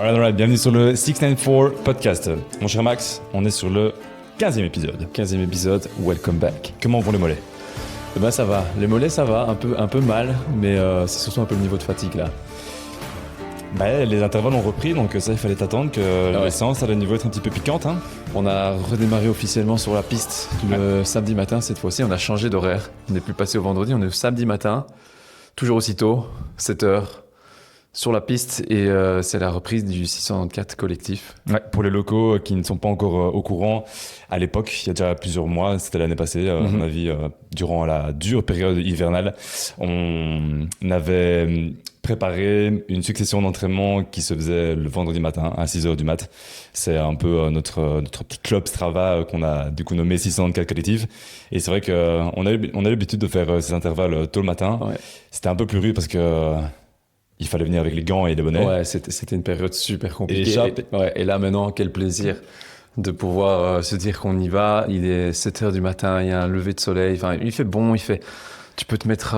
Alright, bienvenue sur le 694 podcast. Mon cher Max, on est sur le 15e épisode. 15e épisode, welcome back. Comment vont les mollets? Ben ça va, les mollets ça va, un peu mal, mais c'est surtout un peu le niveau de fatigue là. Bah, les intervalles ont repris, donc ça il fallait attendre que les séances allaient à niveau être un petit peu piquante. Hein. On a redémarré officiellement sur la piste le samedi matin cette fois-ci, on a changé d'horaire. On n'est plus passé au vendredi, on est au samedi matin, toujours aussitôt, 7h. Sur la piste et c'est la reprise du 694 collectif. Ouais, pour les locaux qui ne sont pas encore au courant, à l'époque, il y a déjà plusieurs mois, c'était l'année passée, à mon avis, durant la dure période hivernale, on avait préparé une succession d'entraînements qui se faisait le vendredi matin à 6h du mat. C'est un peu notre petit club Strava qu'on a du coup nommé 694 collectif. Et c'est vrai qu'on a l'habitude de faire ces intervalles tôt le matin. Ouais. C'était un peu plus rude parce que il fallait venir avec les gants et les bonnets. Ouais, c'était une période super compliquée. Et là maintenant, quel plaisir de pouvoir se dire qu'on y va. Il est 7h du matin, il y a un lever de soleil. Enfin, il fait bon, tu peux te mettre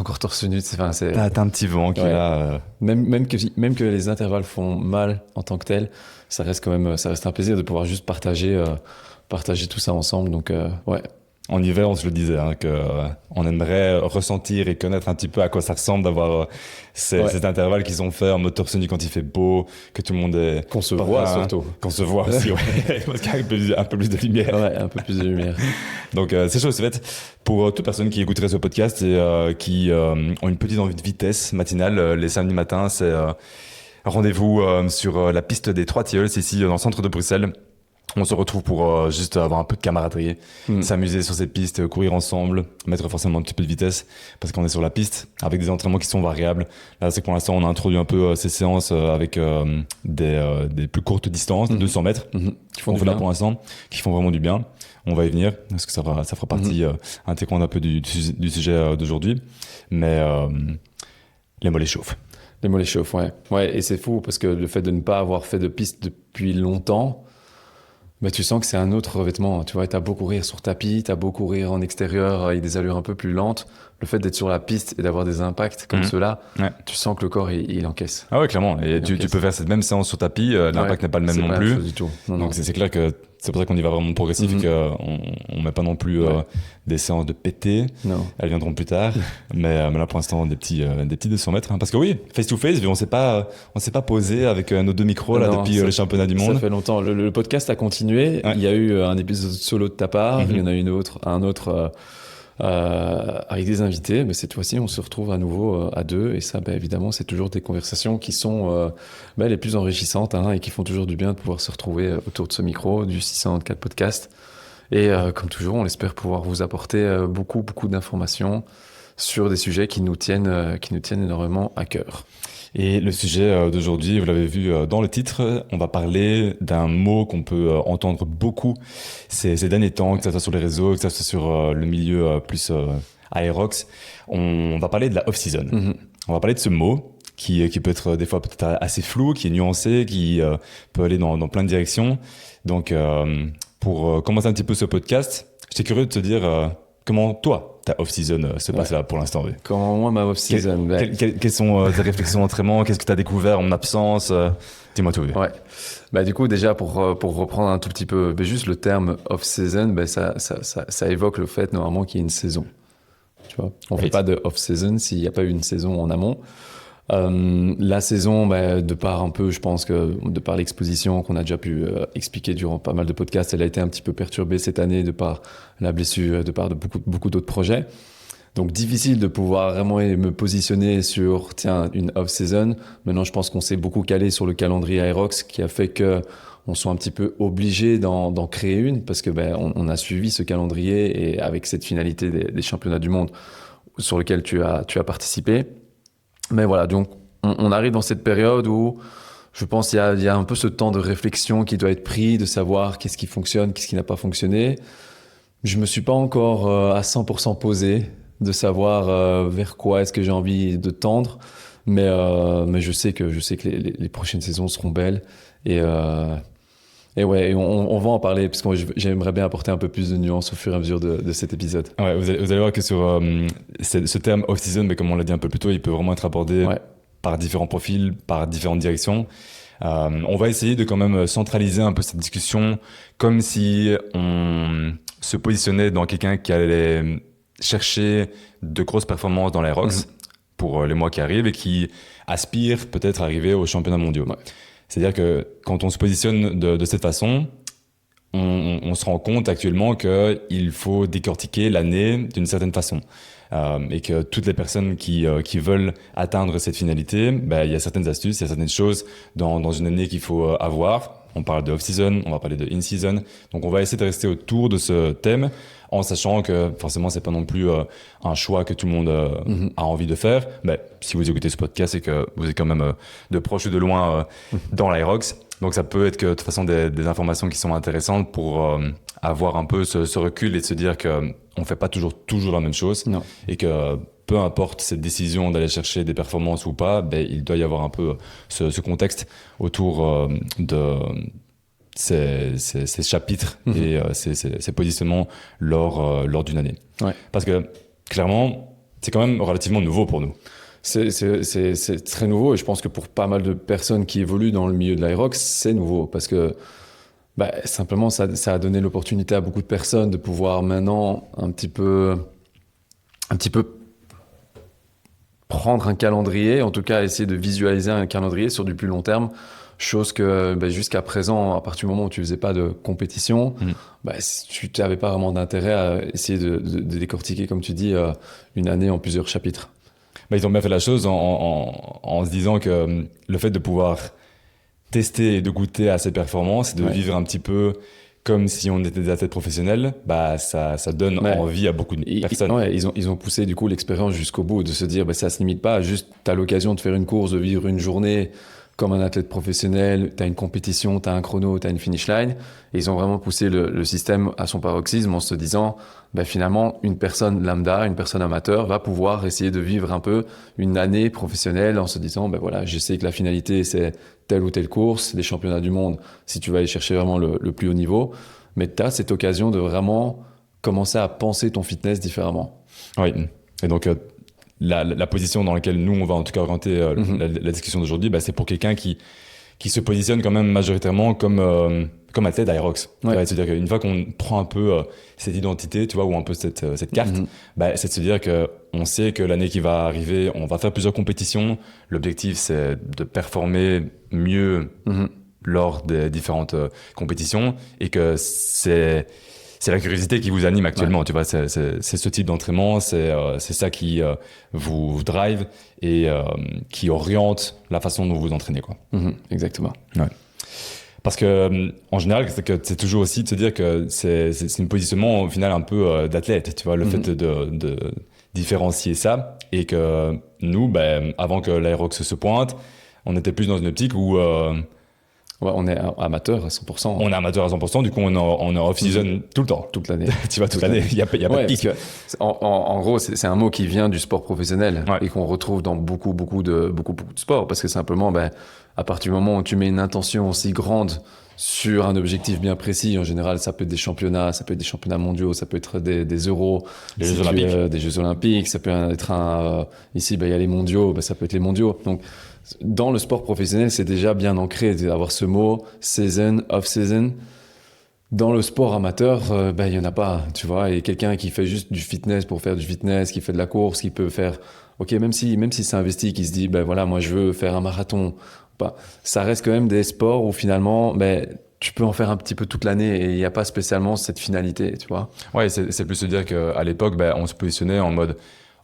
encore torse nu. T'as un petit vent qui est là. Même que les intervalles font mal en tant que tel, ça reste un plaisir de pouvoir juste partager tout ça ensemble. Donc ouais. En hiver, on se le disait, on aimerait ressentir et connaître un petit peu à quoi ça ressemble d'avoir ces intervalles qui sont faits en mode torse nu quand il fait beau, que tout le monde est... Qu'on se voit surtout. Qu'on se voit aussi, ouais. Parce qu'il y a un peu plus de lumière. Ouais, un peu plus de lumière. Donc c'est chose faite. Pour toute personne qui écouterait ce podcast et qui ont une petite envie de vitesse matinale, les samedis matins, c'est rendez-vous sur la piste des Trois Tilleuls, ici dans le centre de Bruxelles. On se retrouve pour juste avoir un peu de camaraderie, s'amuser sur cette piste, courir ensemble, mettre forcément un petit peu de vitesse parce qu'on est sur la piste avec des entraînements qui sont variables. Là, c'est que pour l'instant, on a introduit un peu ces séances avec des plus courtes distances, de 200 mètres, qui font là pour l'instant, qui font vraiment du bien. On va y venir parce que ça fera partie intégrante un peu du sujet d'aujourd'hui. Mais les mollets chauffent. Les mollets chauffent, ouais. Ouais, et c'est fou parce que le fait de ne pas avoir fait de piste depuis longtemps, mais tu sens que c'est un autre revêtement, tu vois, t'as beau courir sur tapis, t'as beau courir en extérieur avec des allures un peu plus lentes, le fait d'être sur la piste et d'avoir des impacts comme ceux-là, tu sens que le corps il encaisse. Ah ouais, clairement, et tu peux faire cette même séance sur tapis, l'impact n'est pas le même non plus. Du tout. Donc c'est clair que c'est pour ça qu'on y va vraiment progressif et qu'on met pas non plus des séances de PT. Non. Elles viendront plus tard. mais là, pour l'instant, des petits 200 mètres. Hein. Parce que oui, face to face, on s'est pas posé avec nos deux micros là depuis les championnats du monde. Ça fait longtemps. Le podcast a continué. Ouais. Il y a eu un épisode solo de ta part. Il y en a eu un autre avec des invités. Mais cette fois-ci, on se retrouve à nouveau à deux. Et ça, évidemment, c'est toujours des conversations qui sont les plus enrichissantes et qui font toujours du bien de pouvoir se retrouver autour de ce micro, du 694 podcast. Et comme toujours, on espère pouvoir vous apporter beaucoup d'informations sur des sujets qui nous tiennent énormément à cœur. Et le sujet d'aujourd'hui, vous l'avez vu dans le titre, on va parler d'un mot qu'on peut entendre beaucoup ces derniers temps, que ça soit sur les réseaux, que ça soit sur le milieu plus Aerox. On va parler de la off-season. On va parler de ce mot qui peut être des fois peut-être assez flou, qui est nuancé, qui peut aller dans plein de directions. Donc, pour commencer un petit peu ce podcast, j'étais curieux de te dire comment toi, ta off-season se passe là pour l'instant. Oui. Comment moi, ma off-season Quelles sont tes réflexions d'entraînement? Qu'est-ce que tu as découvert en absence? Dis-moi tout. Ouais. Du coup, déjà, pour reprendre un tout petit peu, juste le terme off-season, ça évoque le fait normalement qu'il y ait une saison. Tu vois, on ne fait pas de off-season s'il n'y a pas eu une saison en amont. La saison, de par un peu, je pense que de par l'exposition qu'on a déjà pu expliquer durant pas mal de podcasts, elle a été un petit peu perturbée cette année de par la blessure, de par de beaucoup d'autres projets. Donc difficile de pouvoir vraiment me positionner sur une off-season. Maintenant, je pense qu'on s'est beaucoup calé sur le calendrier Aerox qui a fait que on soit un petit peu obligé d'en créer une parce que on a suivi ce calendrier et avec cette finalité des championnats du monde sur lequel tu as participé. Mais voilà, donc on arrive dans cette période où je pense qu'il y a un peu ce temps de réflexion qui doit être pris, de savoir qu'est-ce qui fonctionne, qu'est-ce qui n'a pas fonctionné. Je me suis pas encore à 100% posé de savoir vers quoi est-ce que j'ai envie de tendre, mais je sais que les prochaines saisons seront belles et on va en parler parce que moi, j'aimerais bien apporter un peu plus de nuances au fur et à mesure de cet épisode. Ouais, vous allez voir que sur ce terme off-season, mais comme on l'a dit un peu plus tôt, il peut vraiment être abordé par différents profils, par différentes directions. On va essayer de quand même centraliser un peu cette discussion comme si on se positionnait dans quelqu'un qui allait chercher de grosses performances dans l'Aerox pour les mois qui arrivent et qui aspire peut-être à arriver aux championnats mondiaux. Ouais. C'est-à-dire que quand on se positionne de cette façon, on se rend compte actuellement qu'il faut décortiquer l'année d'une certaine façon. Et que toutes les personnes qui veulent atteindre cette finalité, il y a certaines astuces, il y a certaines choses dans une année qu'il faut avoir. On parle de off-season, on va parler de in-season. Donc on va essayer de rester autour de ce thème en sachant que forcément c'est pas non plus un choix que tout le monde a envie de faire. Mais si vous écoutez ce podcast, c'est que vous êtes quand même de proche ou de loin dans l'Aerox. Donc ça peut être que de toute façon des informations qui sont intéressantes pour avoir un peu ce recul et de se dire que on fait pas toujours la même chose. Non. Et que peu importe cette décision d'aller chercher des performances ou pas, il doit y avoir un peu ce contexte autour de ces chapitres et ces positionnements lors d'une année. Ouais. Parce que clairement, c'est quand même relativement nouveau pour nous. C'est très nouveau et je pense que pour pas mal de personnes qui évoluent dans le milieu de l'Aerox, c'est nouveau parce que simplement ça a donné l'opportunité à beaucoup de personnes de pouvoir maintenant un petit peu prendre un calendrier, en tout cas essayer de visualiser un calendrier sur du plus long terme, chose que jusqu'à présent, à partir du moment où tu faisais pas de compétition, tu n'avais pas vraiment d'intérêt à essayer de décortiquer, comme tu dis, une année en plusieurs chapitres. Ils ont bien fait la chose en se disant que le fait de pouvoir tester et de goûter à ces performances, de vivre un petit peu comme si on était des athlètes professionnels, ça donne envie à beaucoup de personnes. Ils ont poussé du coup l'expérience jusqu'au bout, de se dire ça se limite pas à juste t'as l'occasion de faire une course, de vivre une journée comme un athlète professionnel, t'as une compétition, t'as un chrono, t'as une finish line. Et ils ont vraiment poussé le système à son paroxysme en se disant finalement une personne lambda, une personne amateur va pouvoir essayer de vivre un peu une année professionnelle en se disant je sais que la finalité c'est telle ou telle course, les championnats du monde, si tu vas aller chercher vraiment le plus haut niveau, mais tu as cette occasion de vraiment commencer à penser ton fitness différemment. Oui, et donc la position dans laquelle nous on va en tout cas orienter la discussion d'aujourd'hui, c'est pour quelqu'un qui se positionne quand même majoritairement comme athlète Aerox. C'est-à-dire qu'une fois qu'on prend un peu cette identité, tu vois, ou un peu cette carte, c'est de se dire que on sait que l'année qui va arriver, on va faire plusieurs compétitions. L'objectif, c'est de performer mieux lors des différentes compétitions et que c'est la curiosité qui vous anime actuellement. Tu vois, c'est ce type d'entraînement, c'est ça qui vous drive et qui oriente la façon dont vous vous entraînez, quoi. Exactement. Ouais. Parce que en général, c'est toujours aussi de se dire que c'est un positionnement au final un peu d'athlète, tu vois, le fait de différencier ça et que nous, avant que l'Aerox se pointe, on était plus dans une optique où on est amateur à 100%. On est amateur à 100%, du coup on est off-season tout le temps. Toute l'année. Tu vois, toute l'année, il y a pas de pic. En gros, c'est un mot qui vient du sport professionnel et qu'on retrouve dans beaucoup de sports parce que simplement, à partir du moment où tu mets une intention aussi grande sur un objectif bien précis, en général, ça peut être des championnats, ça peut être des championnats mondiaux, ça peut être des euros, des Jeux Olympiques, ça peut être ici, il y a les mondiaux, ça peut être les mondiaux. Donc, dans le sport professionnel, c'est déjà bien ancré d'avoir ce mot season, off-season. Dans le sport amateur, il y en a pas, tu vois. Et quelqu'un qui fait juste du fitness pour faire du fitness, qui fait de la course, qui peut faire, même si c'est investi, qui se dit, moi je veux faire un marathon. Ça reste quand même des sports où finalement, tu peux en faire un petit peu toute l'année et il n'y a pas spécialement cette finalité, tu vois. Ouais, c'est plus se dire qu'à l'époque, on se positionnait en mode,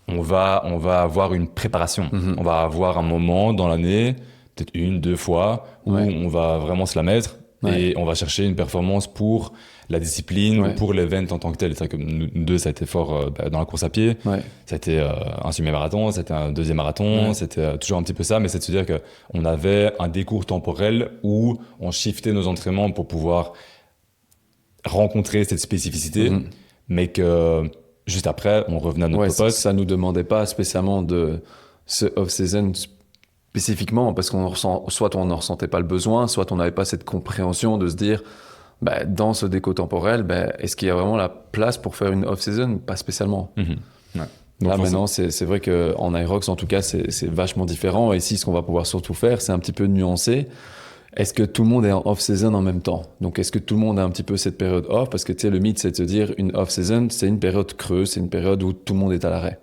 on va avoir une préparation. On va avoir un moment dans l'année, peut-être 1-2 fois, où on va vraiment se la mettre et on va chercher une performance pour la discipline ou pour l'event en tant que tel. C'est vrai que nous deux, ça a été fort dans la course à pied. Ça a été un semi-marathon, c'était un deuxième marathon, c'était toujours un petit peu ça, mais c'est de se dire qu'on avait un décours temporel où on shiftait nos entraînements pour pouvoir rencontrer cette spécificité, mais que juste après, on revenait à notre poste. Ça nous demandait pas spécialement de ce off-season spécifiquement parce soit on ne ressentait pas le besoin, soit on n'avait pas cette compréhension de se dire dans ce déco temporel, est-ce qu'il y a vraiment la place pour faire une off-season? Pas spécialement. Là, maintenant, c'est vrai qu'en Aerox, en tout cas, c'est vachement différent. Et ici, ce qu'on va pouvoir surtout faire, c'est un petit peu nuancer est-ce que tout le monde est en off-season en même temps? Donc, est-ce que tout le monde a un petit peu cette période off? Parce que, tu sais, le mythe, c'est de se dire, une off-season, c'est une période creuse, c'est une période où tout le monde est à l'arrêt.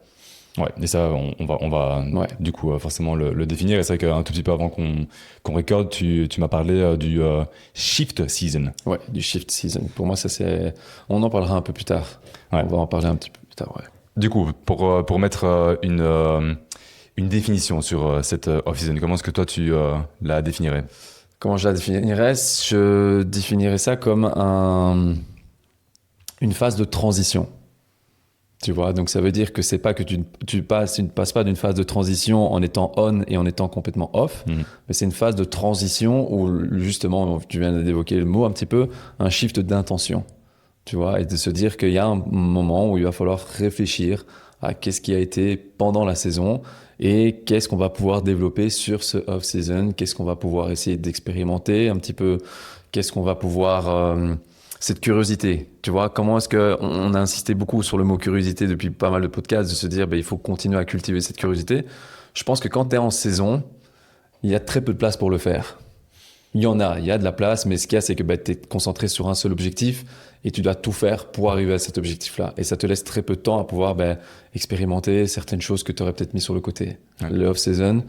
Ouais, et ça, on va du coup forcément le définir. Et c'est vrai qu'un tout petit peu avant qu'on recorde, tu m'as parlé du shift season. Ouais, du shift season. Pour moi, ça c'est... On en parlera un peu plus tard. Ouais. On va en parler un petit peu plus tard, ouais. Du coup, pour mettre une définition sur cette off-season, comment est-ce que toi tu la définirais? Comment je la définirais? Je définirais ça comme une phase de transition. Tu vois, donc ça veut dire que c'est pas que tu ne passes pas d'une phase de transition en étant on et en étant complètement off, mais c'est une phase de transition où justement, tu viens d'évoquer le mot un petit peu, un shift d'intention. Tu vois, et de se dire qu'il y a un moment où il va falloir réfléchir à qu'est-ce qui a été pendant la saison et qu'est-ce qu'on va pouvoir développer sur ce off-season, qu'est-ce qu'on va pouvoir essayer d'expérimenter un petit peu, qu'est-ce qu'on va pouvoir... cette curiosité, tu vois, comment est-ce qu'on a insisté beaucoup sur le mot curiosité depuis pas mal de podcasts, de se dire il faut continuer à cultiver cette curiosité. Je pense que quand tu es en saison, il y a très peu de place pour le faire. Il y a de la place, mais ce qu'il y a, c'est que tu es concentré sur un seul objectif et tu dois tout faire pour arriver à cet objectif-là. Et ça te laisse très peu de temps à pouvoir expérimenter certaines choses que tu aurais peut-être mis sur le côté. Ouais. Le off-season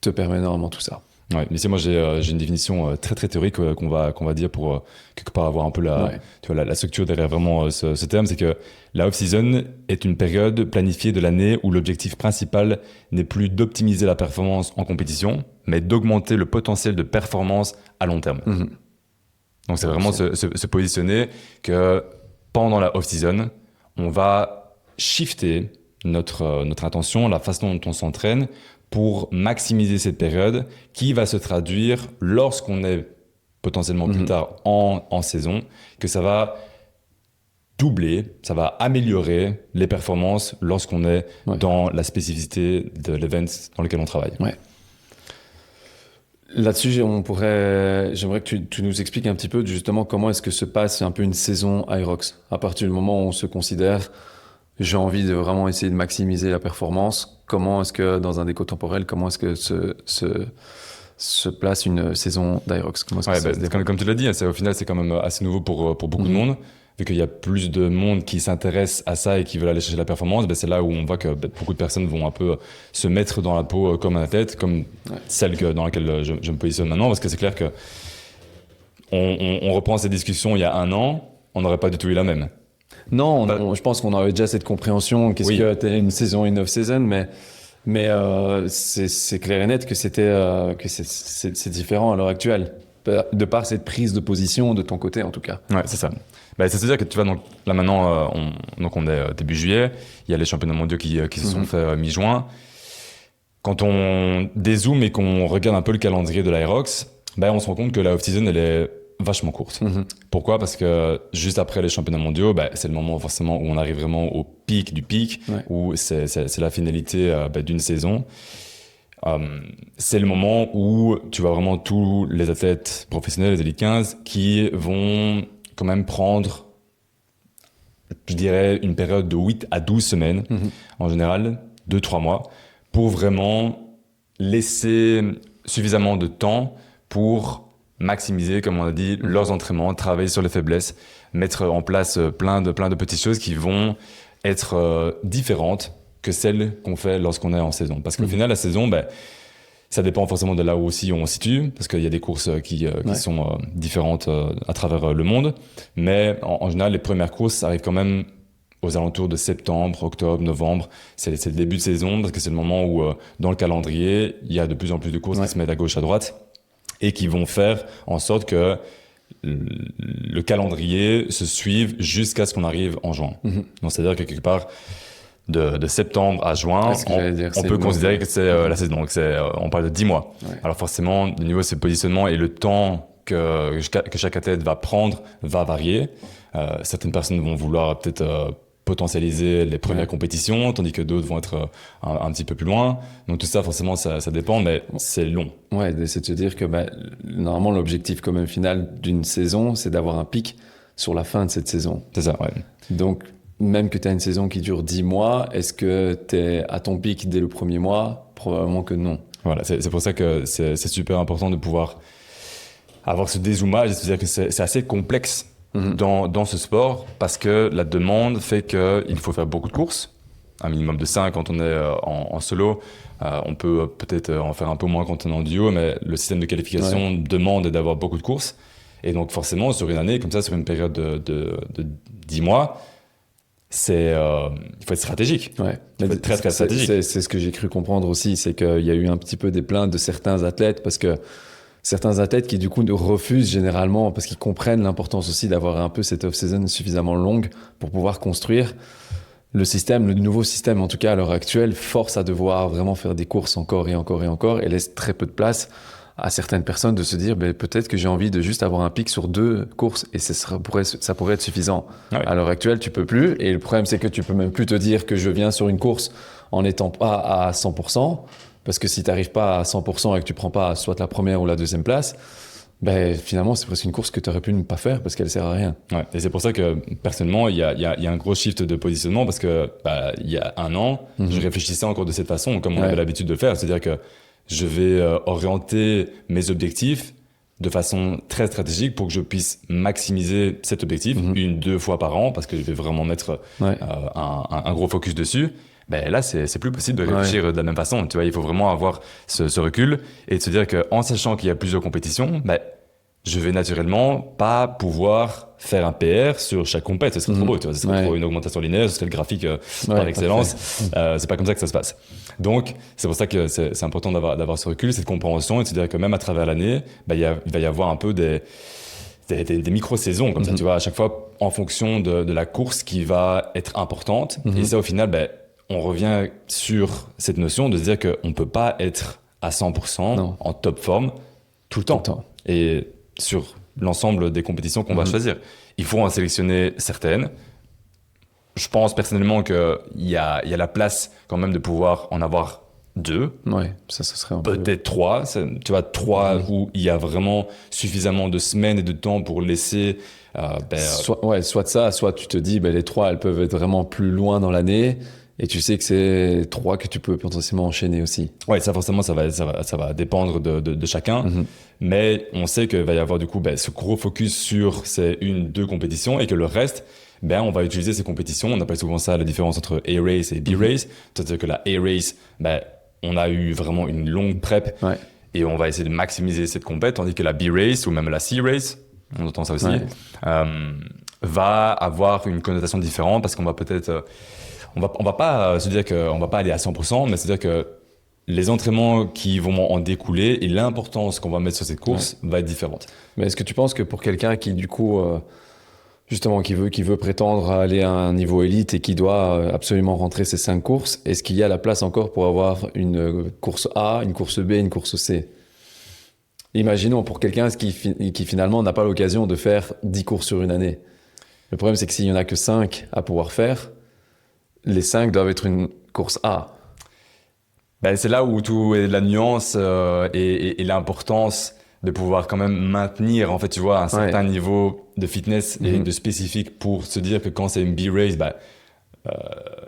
te permet énormément tout ça. Ouais, mais moi j'ai une définition très très théorique qu'on va dire pour quelque part avoir un peu la structure derrière vraiment ce terme, c'est que la off-season est une période planifiée de l'année où l'objectif principal n'est plus d'optimiser la performance en compétition, mais d'augmenter le potentiel de performance à long terme. Mm-hmm. Donc c'est vraiment se positionner que pendant la off-season, on va shifter notre intention, la façon dont on s'entraîne, pour maximiser cette période qui va se traduire lorsqu'on est potentiellement plus tard en saison, que ça va doubler, ça va améliorer les performances lorsqu'on est dans la spécificité de l'event dans lequel on travaille. Ouais. Là-dessus, j'aimerais que tu nous expliques un petit peu justement comment est-ce que se passe un peu une saison Hyrox. À partir du moment où on se considère... J'ai envie de vraiment essayer de maximiser la performance. Comment est-ce que, dans un déco temporel, comment est-ce que se place une saison d'Hyrox? Comme tu l'as dit, au final, c'est quand même assez nouveau pour beaucoup de monde. Vu qu'il y a plus de monde qui s'intéresse à ça et qui veulent aller chercher la performance, c'est là où on voit que beaucoup de personnes vont un peu se mettre dans la peau comme un athlète, comme celle dans laquelle je me positionne maintenant. Parce que c'est clair que on reprend ces discussions il y a un an, on n'aurait pas du tout eu la même. Non, je pense qu'on avait déjà cette compréhension. Qu'est-ce que t'es une saison, une off-season, mais c'est clair et net que que c'est différent à l'heure actuelle, de par cette prise de position de ton côté en tout cas. Ouais, c'est ça. C'est-à-dire que tu vois, donc là maintenant, on est début juillet, il y a les championnats mondiaux qui se sont faits mi-juin. Quand on dézoome et qu'on regarde un peu le calendrier de l'Hyrox, on se rend compte que la off-season, elle est vachement courte. Pourquoi? Parce que juste après les championnats mondiaux, c'est le moment forcément où on arrive vraiment au pic du pic, où c'est la finalité d'une saison. C'est le moment où tu vois vraiment tous les athlètes professionnels, les Elite 15, qui vont quand même prendre, je dirais, une période de 8 à 12 semaines, en général, 2-3 mois, pour vraiment laisser suffisamment de temps pour maximiser, comme on a dit, leurs entraînements, travailler sur les faiblesses, mettre en place plein de petites choses qui vont être différentes que celles qu'on fait lorsqu'on est en saison. Parce qu'au final, la saison, ça dépend forcément de là où aussi on se situe, parce qu'il y a des courses qui sont différentes à travers le monde. Mais en général, les premières courses arrivent quand même aux alentours de septembre, octobre, novembre. C'est le début de saison, parce que c'est le moment où, dans le calendrier, il y a de plus en plus de courses qui se mettent à gauche, à droite, et qui vont faire en sorte que le calendrier se suive jusqu'à ce qu'on arrive en juin. Donc, c'est-à-dire que quelque part, de septembre à juin, on peut considérer que c'est la saison. Donc on parle de 10 mois. Ouais. Alors forcément, le niveau de ses positionnements et le temps que chaque athlète va prendre va varier. Certaines personnes vont vouloir peut-être potentialiser les premières compétitions, tandis que d'autres vont être un petit peu plus loin. Donc tout ça, forcément, ça dépend, mais c'est long. Ouais, c'est de se dire que normalement, l'objectif quand même final d'une saison, c'est d'avoir un pic sur la fin de cette saison. C'est ça, ouais. Donc, même que tu as une saison qui dure 10 mois, est-ce que tu es à ton pic dès le premier mois? Probablement que non. Voilà, c'est pour ça que c'est super important de pouvoir avoir ce dézoomage, c'est-à-dire que c'est assez complexe dans ce sport parce que la demande fait qu'il faut faire beaucoup de courses, un minimum de 5 quand on est en solo. On peut peut-être en faire un peu moins quand on est en duo, mais le système de qualification demande d'avoir beaucoup de courses. Et donc forcément, sur une année, comme ça, sur une période de 10 mois, il faut être stratégique. Ouais. Il faut être très, très stratégique. C'est ce que j'ai cru comprendre aussi, c'est qu'il y a eu un petit peu des plaintes de certains athlètes, parce que certains athlètes qui du coup refusent généralement, parce qu'ils comprennent l'importance aussi d'avoir un peu cette off-season suffisamment longue pour pouvoir construire. Le nouveau système, en tout cas à l'heure actuelle, force à devoir vraiment faire des courses encore et encore et encore, et laisse très peu de place à certaines personnes de se dire peut-être que j'ai envie de juste avoir un pic sur 2 courses et ça pourrait être suffisant. Ouais. À l'heure actuelle, tu peux plus, et le problème c'est que tu peux même plus te dire que je viens sur une course en n'étant pas à 100%, parce que si tu n'arrives pas à 100% et que tu prends pas soit la première ou la deuxième place, finalement c'est presque une course que tu aurais pu ne pas faire parce qu'elle sert à rien. Ouais. Et c'est pour ça que personnellement il y a un gros shift de positionnement, parce que il y a un an je réfléchissais encore de cette façon comme on avait l'habitude de le faire, c'est-à-dire que je vais orienter mes objectifs de façon très stratégique pour que je puisse maximiser cet objectif 1-2 fois par an, parce que je vais vraiment mettre un gros focus dessus. Là, c'est plus possible de réfléchir de la même façon. Tu vois, il faut vraiment avoir ce recul et de se dire qu'en sachant qu'il y a plusieurs compétitions, je vais naturellement pas pouvoir faire un PR sur chaque compète. Ce serait trop beau, tu vois. Ce serait trop une augmentation linéaire, ce serait le graphique par excellence. C'est pas comme ça que ça se passe. Donc, c'est pour ça que c'est important d'avoir ce recul, cette compréhension, et de se dire que même à travers l'année, il va y avoir un peu des micro-saisons comme ça, tu vois, à chaque fois en fonction de la course qui va être importante. Et ça, au final, on revient sur cette notion de se dire qu'on peut pas être à 100% en top forme tout le temps. Et sur l'ensemble des compétitions qu'on va choisir, il faut en sélectionner certaines. Je pense personnellement qu'il y a la place quand même de pouvoir en avoir 2. Ouais, ça serait peut-être 3. Tu vois, 3 où il y a vraiment suffisamment de semaines et de temps pour laisser. Soit ça, soit tu te dis, les 3, elles peuvent être vraiment plus loin dans l'année. Et tu sais que c'est 3 que tu peux potentiellement enchaîner aussi. Ouais, ça forcément, ça va dépendre de chacun. Mais on sait qu'il va y avoir du coup ce gros focus sur ces 1-2 compétitions, et que le reste, on va utiliser ces compétitions. On appelle souvent ça la différence entre A-Race et B-Race. C'est-à-dire que la A-Race, on a eu vraiment une longue prep et on va essayer de maximiser cette compète, tandis que la B-Race ou même la C-Race, on entend ça aussi, va avoir une connotation différente, parce qu'on va peut-être... On va pas se dire qu'on va pas aller à 100%, mais c'est-à-dire que les entraînements qui vont en découler et l'importance qu'on va mettre sur cette course va être différente. Mais est-ce que tu penses que pour quelqu'un qui, du coup, justement, qui veut prétendre à aller à un niveau élite et qui doit absolument rentrer ces 5 courses, est-ce qu'il y a la place encore pour avoir une course A, une course B, une course C? Imaginons pour quelqu'un qui finalement n'a pas l'occasion de faire 10 courses sur une année. Le problème, c'est que s'il y en a que 5 à pouvoir faire, les 5 doivent être une course A. C'est là où tout est la nuance et l'importance de pouvoir quand même maintenir, en fait, tu vois, un certain niveau de fitness et de spécifique, pour se dire que quand c'est une B-Race,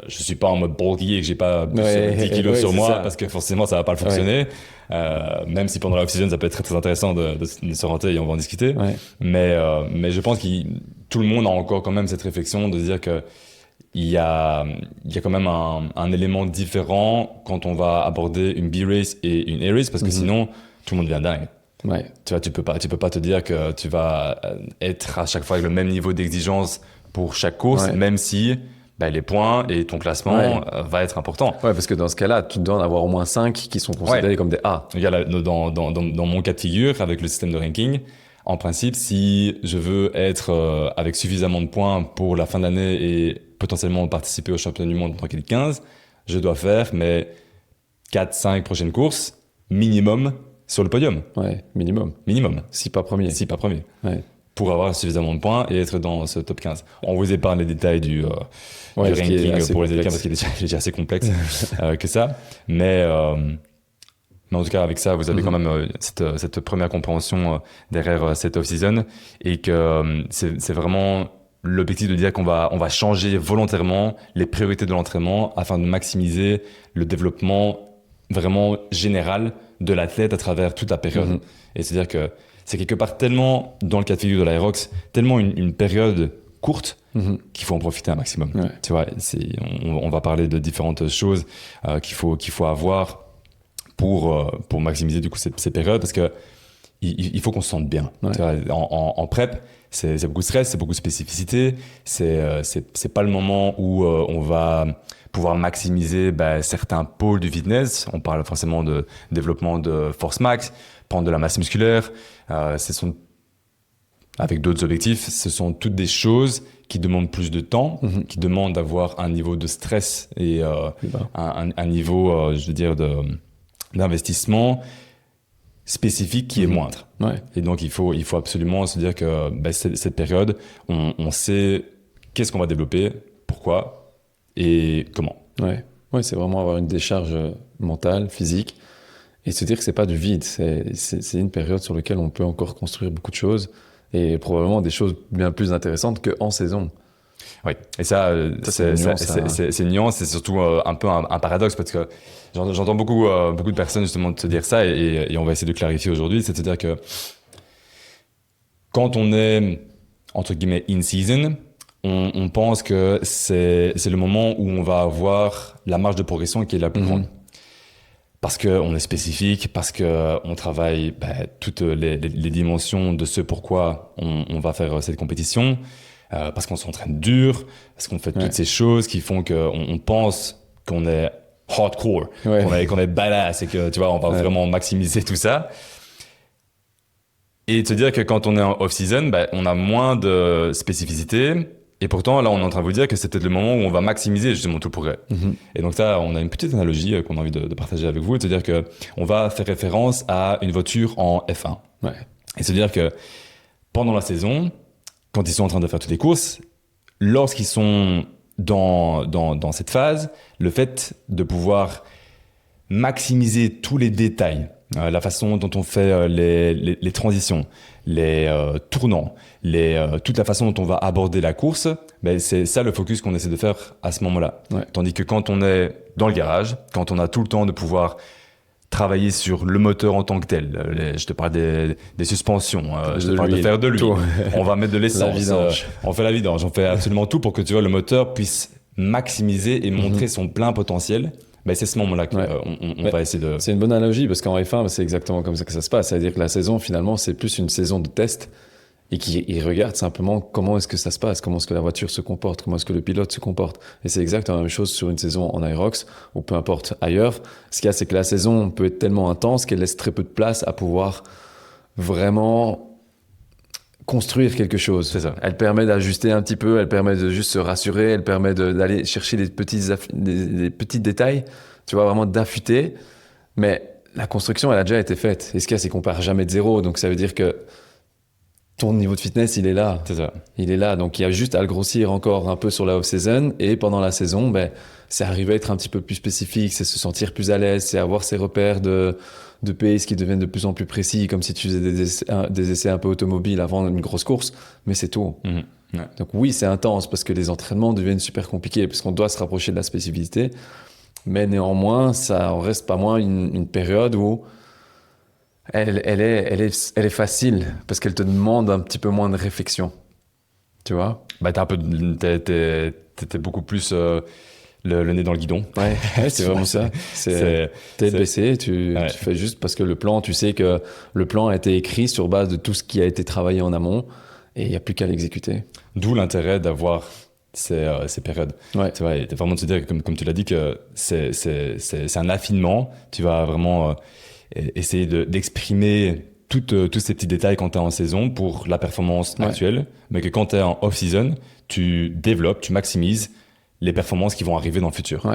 je suis pas en mode bulky et que j'ai pas 10 kilos sur moi, parce que forcément ça va pas fonctionner. Même si pendant l'off-season ça peut être très, très intéressant de se rentrer, et on va en discuter. Mais je pense que tout le monde a encore quand même cette réflexion de se dire que il y a quand même un élément différent quand on va aborder une B-Race et une A-Race, parce que sinon tout le monde devient dingue. Tu vois, tu peux pas te dire que tu vas être à chaque fois avec le même niveau d'exigence pour chaque course, même si les points et ton classement va être important. Parce que dans ce cas-là, tu dois en avoir au moins 5 qui sont considérés comme des A. Regarde, dans mon cas de figure, avec le système de ranking, en principe, si je veux être avec suffisamment de points pour la fin de l'année et potentiellement participer au championnat du monde en tant qu'élite 15, je dois faire mes 4-5 prochaines courses minimum sur le podium. Minimum. 6 pas premiers. Pour avoir suffisamment de points et être dans ce top 15. On vous épargne les détails du ranking pour les élite 15, parce qu'il est déjà assez complexe que ça. Mais en tout cas, avec ça, vous avez quand même cette première compréhension derrière cette off-season, et que c'est vraiment l'objectif de dire qu'on va changer volontairement les priorités de l'entraînement afin de maximiser le développement vraiment général de l'athlète à travers toute la période. Et c'est-à-dire que c'est quelque part tellement, dans le cas de figure de l'Aerox, tellement une période courte qu'il faut en profiter un maximum. Ouais. Tu vois, on va parler de différentes choses qu'il faut avoir pour maximiser du coup ces périodes, parce que il faut qu'on se sente bien. Ouais. Tu vois, en prep, c'est beaucoup de stress, c'est beaucoup de spécificité. C'est pas le moment où on va pouvoir maximiser certains pôles du fitness. On parle forcément de développement de force max, prendre de la masse musculaire. Avec d'autres objectifs, ce sont toutes des choses qui demandent plus de temps, qui demandent d'avoir un niveau de stress et un niveau, je veux dire, d'investissement spécifique qui est moindre. Ouais. Et donc, il faut absolument se dire que cette période, on sait qu'est-ce qu'on va développer, pourquoi et comment. Ouais, c'est vraiment avoir une décharge mentale, physique, et se dire que c'est pas du vide. C'est une période sur laquelle on peut encore construire beaucoup de choses, et probablement des choses bien plus intéressantes qu'en saison. Oui, et ça c'est une nuance, c'est surtout un peu un paradoxe, parce que j'entends beaucoup de personnes justement te dire ça, et on va essayer de clarifier aujourd'hui, c'est-à-dire que quand on est, entre guillemets, in season, on pense que c'est le moment où on va avoir la marge de progression qui est la plus grande. Parce qu'on est spécifique, parce qu'on travaille toutes les dimensions de ce pourquoi on va faire cette compétition, parce qu'on s'entraîne dur, parce qu'on fait toutes ces choses qui font qu'on pense qu'on est hardcore, qu'on est badass, et que tu vois, on va vraiment maximiser tout ça. Et te dire que quand on est en off-season, on a moins de spécificité. Et pourtant, là, on est en train de vous dire que c'est peut-être le moment où on va maximiser justement tout le progrès. Et donc ça, on a une petite analogie qu'on a envie de partager avec vous, de se dire que on va faire référence à une voiture en F1. Et se dire que pendant la saison, quand ils sont en train de faire toutes les courses, lorsqu'ils sont dans cette phase, le fait de pouvoir maximiser tous les détails, la façon dont on fait les transitions, les tournants, toute la façon dont on va aborder la course, c'est ça le focus qu'on essaie de faire à ce moment-là. Tandis que quand on est dans le garage, quand on a tout le temps de pouvoir travailler sur le moteur en tant que tel, je te parle des suspensions, je te parle de faire de l'huile, on va mettre de l'essence, on fait la vidange, on fait absolument tout pour que tu vois, le moteur puisse maximiser et montrer son plein potentiel. C'est ce moment-là qu'on va essayer de... C'est une bonne analogie, parce qu'en F1, c'est exactement comme ça que ça se passe. C'est-à-dire que la saison, finalement, c'est plus une saison de test, et qu'ils regardent simplement comment est-ce que ça se passe, comment est-ce que la voiture se comporte, comment est-ce que le pilote se comporte. Et c'est exactement la même chose sur une saison en Aerox, ou peu importe ailleurs. Ce qu'il y a, c'est que la saison peut être tellement intense qu'elle laisse très peu de place à pouvoir vraiment construire quelque chose. C'est ça. Elle permet d'ajuster un petit peu, elle permet de juste se rassurer, elle permet d'aller chercher des petits détails, tu vois, vraiment d'affûter. Mais la construction, elle a déjà été faite. Et ce qu'il y a, c'est qu'on part jamais de zéro. Donc ça veut dire que ton niveau de fitness, il est là. C'est ça. Il est là. Donc il y a juste à le grossir encore un peu sur la off-season. Et pendant la saison, c'est arriver à être un petit peu plus spécifique, c'est se sentir plus à l'aise, c'est avoir ses repères de pace qui deviennent de plus en plus précis, comme si tu faisais des essais un peu automobiles avant une grosse course, mais c'est tout. Donc oui, c'est intense parce que les entraînements deviennent super compliqués, parce qu'on doit se rapprocher de la spécificité, mais néanmoins, ça en reste pas moins une période où elle est facile, parce qu'elle te demande un petit peu moins de réflexion. Tu vois ? T'étais beaucoup plus... Le nez dans le guidon. C'est vraiment ça. C'est tête baissée, tu fais juste parce que le plan, tu sais que le plan a été écrit sur base de tout ce qui a été travaillé en amont, et il n'y a plus qu'à l'exécuter. D'où l'intérêt d'avoir ces périodes. Tu vois, et vraiment de se dire, comme tu l'as dit, que c'est un affinement. Tu vas vraiment essayer d'exprimer tous ces petits détails quand tu es en saison pour la performance actuelle, mais que quand tu es en off-season, tu développes, tu maximises les performances qui vont arriver dans le futur.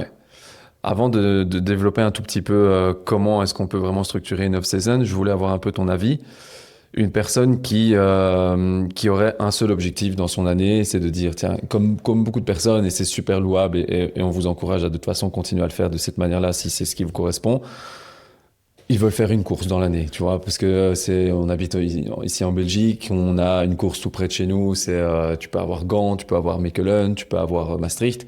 Avant de développer un tout petit peu comment est-ce qu'on peut vraiment structurer une off-season, je voulais avoir un peu ton avis. Une personne qui aurait un seul objectif dans son année, c'est de dire, tiens, comme beaucoup de personnes, et c'est super louable, et on vous encourage à de toute façon continuer à le faire de cette manière-là si c'est ce qui vous correspond. Ils veulent faire une course dans l'année, tu vois, parce que on habite ici en Belgique, on a une course tout près de chez nous, tu peux avoir Gand, tu peux avoir Mechelen, tu peux avoir Maastricht.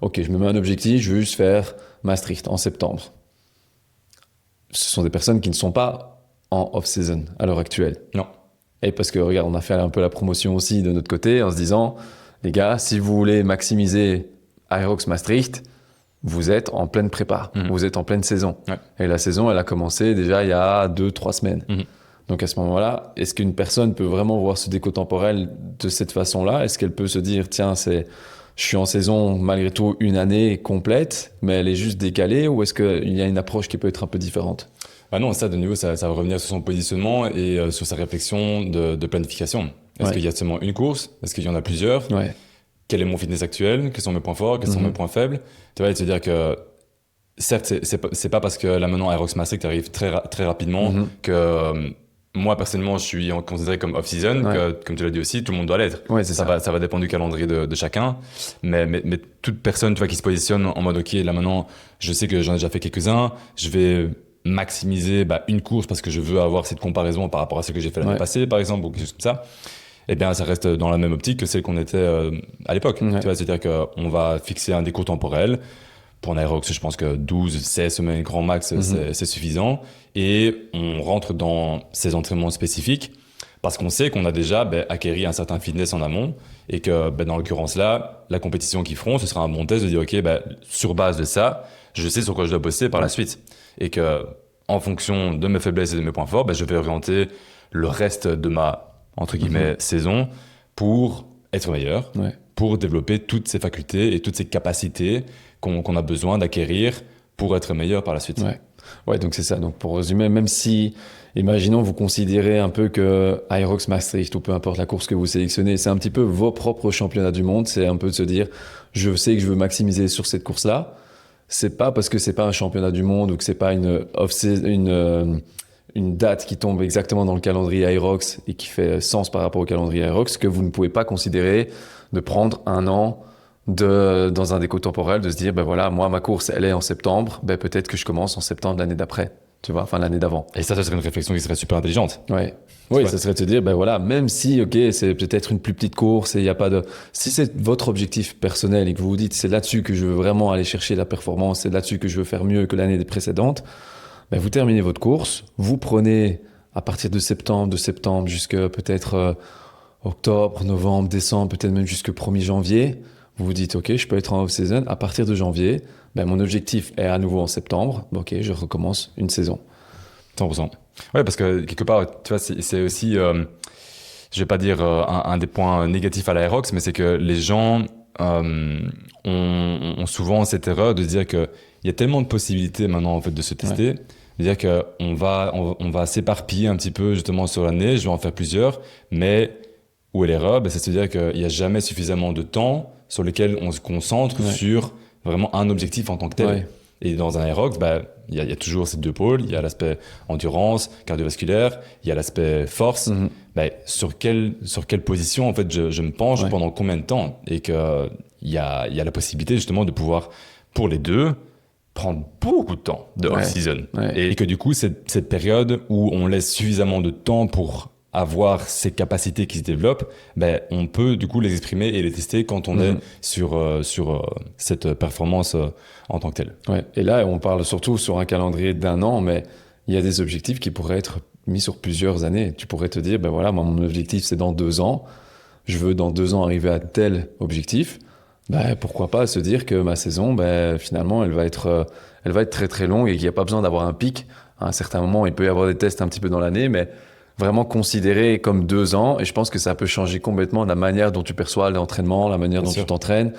Ok, je me mets un objectif, je veux juste faire Maastricht en septembre. Ce sont des personnes qui ne sont pas en off-season à l'heure actuelle. Non. Et parce que, regarde, on a fait un peu la promotion aussi de notre côté en se disant, les gars, si vous voulez maximiser Aerox Maastricht, vous êtes en pleine prépa, vous êtes en pleine saison. Ouais. Et la saison, elle a commencé déjà il y a 2-3 semaines. Donc à ce moment-là, est-ce qu'une personne peut vraiment voir ce déco temporel de cette façon-là? Est-ce qu'elle peut se dire, tiens, je suis en saison malgré tout une année complète, mais elle est juste décalée, ou est-ce qu'il y a une approche qui peut être un peu différente? Bah non, ça, de nouveau, ça va revenir sur son positionnement et sur sa réflexion de planification. Est-ce qu'il y a seulement une course? Est-ce qu'il y en a plusieurs? Quel est mon fitness actuel? Quels sont mes points forts? Quels sont mes points faibles? Tu vois, et te dire que, certes, c'est pas parce que là maintenant Aerox Maastricht arrive très rapidement que moi personnellement je suis considéré comme off-season, que, comme tu l'as dit aussi, tout le monde doit l'être. Ça va dépendre du calendrier de chacun, mais toute personne, tu vois, qui se positionne en mode ok, là maintenant je sais que j'en ai déjà fait quelques-uns, je vais maximiser une course parce que je veux avoir cette comparaison par rapport à ce que j'ai fait l'année passée par exemple, ou quelque chose comme ça. Eh bien, ça reste dans la même optique que celle qu'on était à l'époque. Tu vois, c'est-à-dire qu'on va fixer un décours temporel. Pour un Aerox, je pense que 12-16 semaines grand max, c'est suffisant. Et on rentre dans ces entraînements spécifiques parce qu'on sait qu'on a déjà acquéri un certain fitness en amont et que dans l'occurrence là, la compétition qu'ils feront, ce sera un bon test de dire ok, sur base de ça, je sais sur quoi je dois bosser par la suite. Et que en fonction de mes faiblesses et de mes points forts, je vais orienter le reste de ma entre guillemets saison pour être meilleur, pour développer toutes ces facultés et toutes ces capacités qu'on a besoin d'acquérir pour être meilleur par la suite. Ouais, donc c'est ça. Donc pour résumer, même si, imaginons, vous considérez un peu que Aerox Maastricht ou peu importe la course que vous sélectionnez, c'est un petit peu vos propres championnats du monde. C'est un peu de se dire, je sais que je veux maximiser sur cette course-là. C'est pas parce que c'est pas un championnat du monde ou que c'est pas une date qui tombe exactement dans le calendrier Aerox et qui fait sens par rapport au calendrier Aerox que vous ne pouvez pas considérer de prendre un an dans un déco temporel, de se dire, voilà, moi, ma course, elle est en septembre, peut-être que je commence en septembre l'année d'après, tu vois, enfin l'année d'avant. Et ça serait une réflexion qui serait super intelligente. Oui, ça serait de se dire, voilà, même si, ok, c'est peut-être une plus petite course et il n'y a pas de... Si c'est votre objectif personnel et que vous vous dites, c'est là-dessus que je veux vraiment aller chercher la performance, c'est là-dessus que je veux faire mieux que l'année précédente, vous terminez votre course, vous prenez à partir de septembre jusqu'à peut-être octobre, novembre, décembre, peut-être même jusqu'au 1er janvier, vous vous dites, ok, je peux être en off-season. À partir de janvier, mon objectif est à nouveau en septembre. Ok, je recommence une saison. 100%. Ouais, parce que quelque part, tu vois, c'est aussi, je vais pas dire un des points négatifs à l'Aerox, mais c'est que les gens ont souvent cette erreur de dire qu'il y a tellement de possibilités maintenant en fait de se tester, de dire qu'on va s'éparpiller un petit peu justement sur l'année, je vais en faire plusieurs, mais où est l'erreur? C'est de se dire qu'il n'y a jamais suffisamment de temps sur lequel on se concentre sur vraiment un objectif en tant que tel. Et dans un Aerox, il y a toujours ces deux pôles. Il y a l'aspect endurance, cardiovasculaire, il y a l'aspect force. Sur quelle position en fait je me penche pendant combien de temps? Et qu'il y a la possibilité justement de pouvoir, pour les deux, prendre beaucoup de temps de off-season. Et que du coup, cette période où on laisse suffisamment de temps pour avoir ces capacités qui se développent, on peut du coup les exprimer et les tester quand on est sur cette performance en tant que telle. Et là, on parle surtout sur un calendrier d'1 an, mais il y a des objectifs qui pourraient être mis sur plusieurs années. Tu pourrais te dire, voilà, moi, mon objectif, c'est dans 2 ans. Je veux dans 2 ans arriver à tel objectif. Pourquoi pas se dire que ma saison, finalement, elle va être très très longue et qu'il n'y a pas besoin d'avoir un pic. À un certain moment, il peut y avoir des tests un petit peu dans l'année, mais vraiment considéré comme 2 ans. Et je pense que ça peut changer complètement la manière dont tu perçois l'entraînement, la manière dont tu t'entraînes.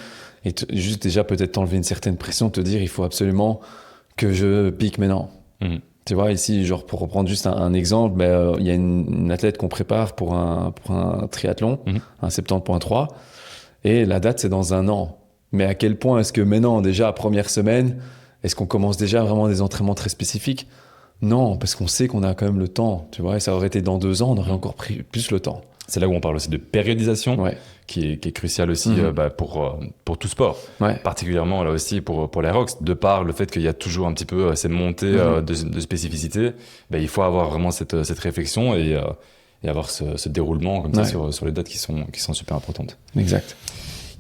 Et juste déjà peut-être t'enlever une certaine pression, te dire il faut absolument que je pique maintenant. Tu vois, ici, genre pour reprendre juste un exemple, il y a une athlète qu'on prépare pour un triathlon, un 70.3. Et la date, c'est dans 1 an. Mais à quel point est-ce que maintenant, déjà, première semaine, est-ce qu'on commence déjà vraiment des entraînements très spécifiques? Non, parce qu'on sait qu'on a quand même le temps, tu vois, et ça aurait été dans 2 ans, on aurait encore pris plus le temps. C'est là où on parle aussi de périodisation, qui est crucial aussi pour tout sport, particulièrement là aussi pour l'Aerox, de par le fait qu'il y a toujours un petit peu ces montées de spécificité, il faut avoir vraiment cette réflexion et avoir ce déroulement comme ça sur les dates qui sont super importantes. Exact.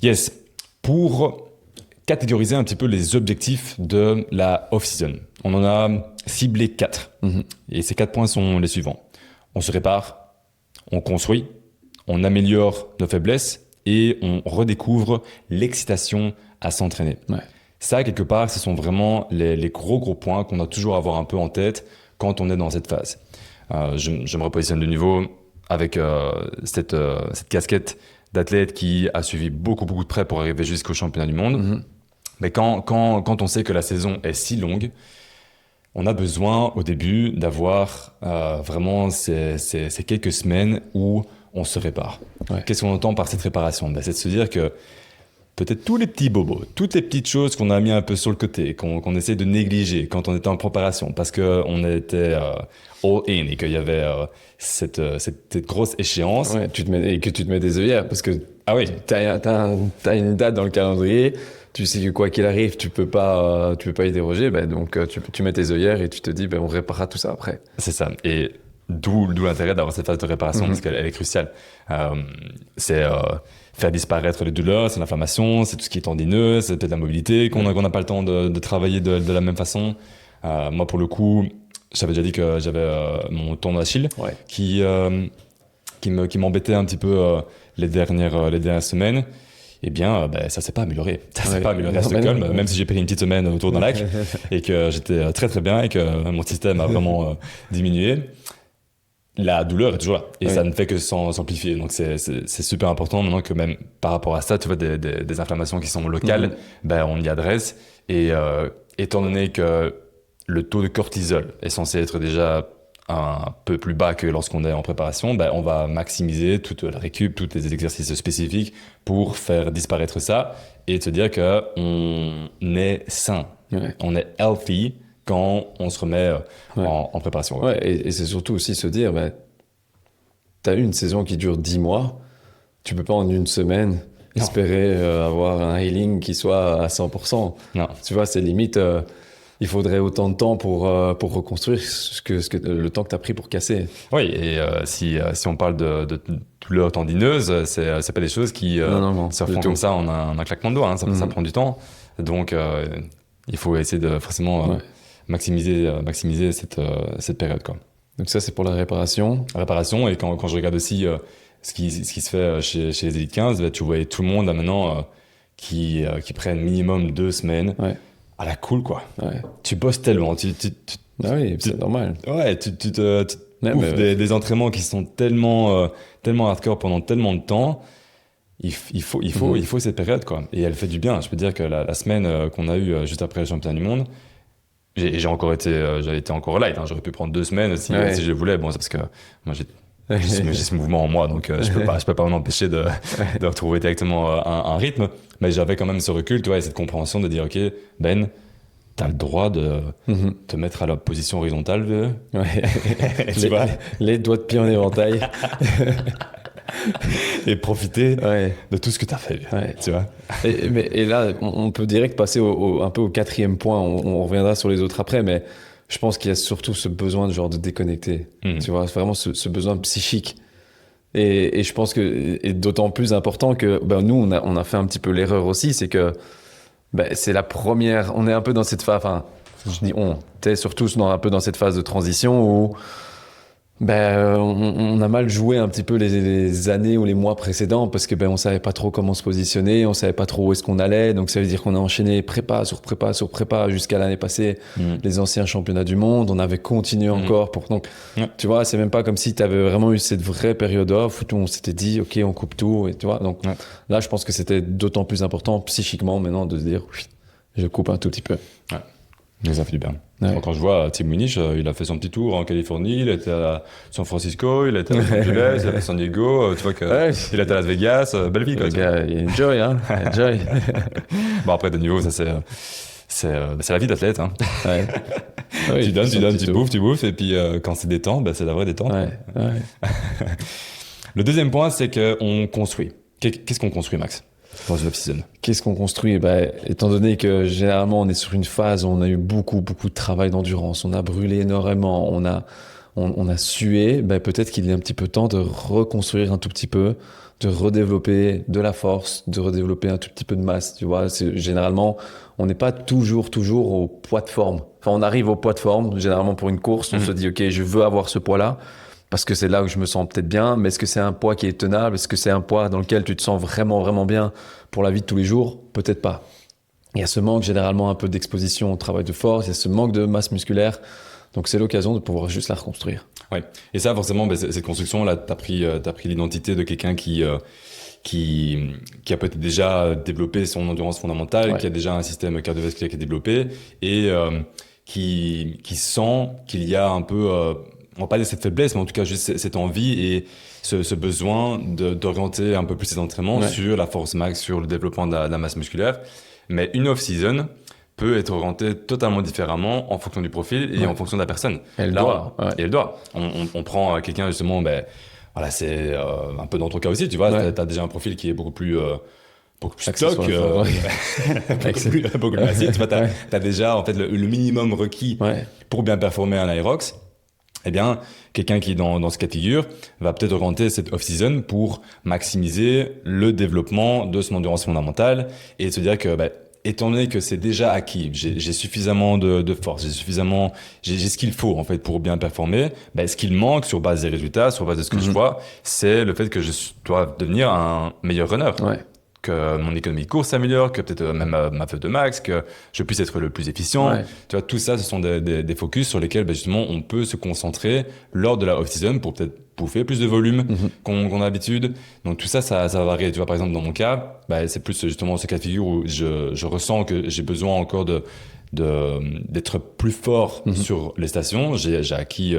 Yes. Pour catégoriser un petit peu les objectifs de la off-season, on en a ciblé 4. Et ces 4 points sont les suivants. On se répare, on construit, on améliore nos faiblesses et on redécouvre l'excitation à s'entraîner. Ouais. Ça, quelque part, ce sont vraiment les gros points qu'on doit toujours avoir un peu en tête quand on est dans cette phase. Je me repositionne de nouveau avec cette casquette d'athlète qui a suivi beaucoup de près pour arriver jusqu'au championnat du monde. Mm-hmm. Mais quand on sait que la saison est si longue, on a besoin au début d'avoir vraiment ces quelques semaines où on se répare. Ouais. Qu'est-ce qu'on entend par cette réparation? C'est de se dire que peut-être tous les petits bobos, toutes les petites choses qu'on a mis un peu sur le côté, qu'on essaie de négliger quand on était en préparation parce qu'on était all in et qu'il y avait cette grosse échéance. Ouais, et que tu te mets des œillères parce que Ah oui. t'as une date dans le calendrier, tu sais que quoi qu'il arrive, tu peux pas y déroger, donc tu mets tes œillères et tu te dis on réparera tout ça après. C'est ça. Et d'où l'intérêt d'avoir cette phase de réparation parce qu'elle est cruciale. C'est faire disparaître les douleurs, c'est l'inflammation, c'est tout ce qui est tendineux, c'est peut-être la mobilité qu'on n'a pas le temps de travailler de la même façon. Moi, pour le coup, j'avais déjà dit que j'avais mon tendon d'Achille qui m'embêtait un petit peu les dernières semaines. Eh bien, ça s'est pas amélioré. Ça s'est pas amélioré à Stockholm, même si j'ai pris une petite semaine autour d'un lac et que j'étais très bien et que mon système a vraiment diminué. La douleur est toujours là et ça ne fait que s'amplifier. Donc c'est super important maintenant que même par rapport à ça, tu vois, des inflammations qui sont locales, on y adresse. Et étant donné que le taux de cortisol est censé être déjà un peu plus bas que lorsqu'on est en préparation, on va maximiser toute la récup, tous les exercices spécifiques pour faire disparaître ça et se dire qu'on est sain, on est healthy quand on se remet en préparation. Ouais, et c'est surtout aussi se dire, t'as eu une saison qui dure 10 mois, tu peux pas en une semaine espérer avoir un healing qui soit à 100%. Non. Tu vois, c'est limite... il faudrait autant de temps pour reconstruire le temps que tu as pris pour casser. Oui, et si on parle de douleurs tendineuses, c'est pas des choses qui se font comme ça en un claquement de doigts. Ça prend du temps. Donc, il faut essayer de forcément maximiser cette période, quoi. Donc ça, c'est pour la réparation. Réparation, et quand je regarde aussi ce qui se fait chez les Elite 15, tu vois tout le monde là maintenant qui prennent minimum 2 semaines. Ouais. À la cool, quoi. Ouais. Tu bosses tellement. Ah oui, c'est normal. Ouais, tu bouffes des entraînements qui sont tellement hardcore pendant tellement de temps. Il faut cette période, quoi. Et elle fait du bien. Je peux dire que la semaine qu'on a eue juste après le championnat du monde, j'avais été encore light. J'aurais pu prendre 2 semaines si je le voulais. Bon, c'est parce que moi, j'ai ce mouvement en moi, donc je peux pas m'en empêcher de retrouver directement un rythme. Mais j'avais quand même ce recul, tu vois, et cette compréhension de dire, ok, t'as le droit de te mettre à la position horizontale. Tu vois, les doigts de pied en éventail. Et profiter de tout ce que t'as fait. Tu vois. Et là, on peut direct passer un peu au 4e point. On reviendra sur les autres après, mais je pense qu'il y a surtout ce besoin de déconnecter. Tu vois, vraiment ce besoin psychique. Et je pense que, et d'autant plus important que nous, on a fait un petit peu l'erreur aussi, c'est que c'est la première, on est un peu dans cette phase, enfin, je dis t'es surtout un peu dans cette phase de transition où on a mal joué un petit peu les années ou les mois précédents parce que on savait pas trop comment se positionner, on savait pas trop où est-ce qu'on allait, donc ça veut dire qu'on a enchaîné prépa sur prépa jusqu'à l'année passée, les anciens championnats du monde, on avait continué encore donc tu vois, c'est même pas comme si tu avais vraiment eu cette vraie période off où on s'était dit ok, on coupe tout, et tu vois, donc là je pense que c'était d'autant plus important psychiquement maintenant de se dire je coupe un tout petit peu. Mais ça fait du bien. Quand je vois Tim Winich, il a fait son petit tour en Californie, il était à San Francisco, il était à Los Angeles, il a fait San Diego, tu vois il était à Las Vegas, belle vie, quoi. Le gars, il enjoy, enjoy. Bon, après, de niveau, ça c'est la vie d'athlète, Tu donnes, tu bouffes, et puis quand c'est détente, c'est la vraie détente. Le deuxième point, c'est qu'on construit. Qu'est-ce qu'on construit, Max, dans une off-season? Qu'est-ce qu'on construit? Étant donné que généralement on est sur une phase où on a eu beaucoup de travail d'endurance, on a brûlé énormément, on a sué, peut-être qu'il est un petit peu temps de reconstruire un tout petit peu, de redévelopper de la force, de redévelopper un tout petit peu de masse. Tu vois, généralement, on n'est pas toujours au poids de forme. Enfin, on arrive au poids de forme, généralement pour une course, on se dit ok, je veux avoir ce poids-là. parce que c'est là où je me sens peut-être bien, mais est-ce que c'est un poids qui est tenable? Est-ce que c'est un poids dans lequel tu te sens vraiment, vraiment bien pour la vie de tous les jours? Peut-être pas. Il y a ce manque généralement un peu d'exposition au travail de force, il y a ce manque de masse musculaire. Donc c'est l'occasion de pouvoir juste la reconstruire. Ouais. Et ça, forcément, cette construction-là, t'as pris l'identité de quelqu'un qui a peut-être déjà développé son endurance fondamentale, qui a déjà un système cardiovasculaire qui est développé et qui sent qu'il y a un peu, on va pas dire cette faiblesse, mais en tout cas juste cette envie et ce besoin d'orienter un peu plus ses entraînements sur la force max, sur le développement de la masse musculaire. Mais une off-season peut être orientée totalement différemment en fonction du profil et en fonction de la personne. Elle doit. On prend quelqu'un justement, voilà, c'est un peu dans ton cas aussi, tu vois, t'as déjà un profil qui est beaucoup plus stock, beaucoup plus massif. Tu vois, t'as déjà en fait le minimum requis pour bien performer un Aerox. Eh bien, quelqu'un qui est dans ce cas de figure va peut-être orienter cette off-season pour maximiser le développement de son endurance fondamentale et se dire que, étant donné que c'est déjà acquis, j'ai suffisamment de force, j'ai ce qu'il faut en fait pour bien performer. Ce qu'il manque sur base des résultats, sur base de ce que je vois, c'est le fait que je dois devenir un meilleur runner. Que mon économie de course s'améliore, que peut-être même ma feuille de max, que je puisse être le plus efficient. Tu vois, tout ça, ce sont des focus sur lesquels justement on peut se concentrer lors de la off-season pour peut-être bouffer plus de volume qu'on a l'habitude. Donc tout ça, ça va varier. Tu vois, par exemple, dans mon cas, c'est plus justement ce cas de figure où je ressens que j'ai besoin encore d'être plus fort sur les stations. J'ai acquis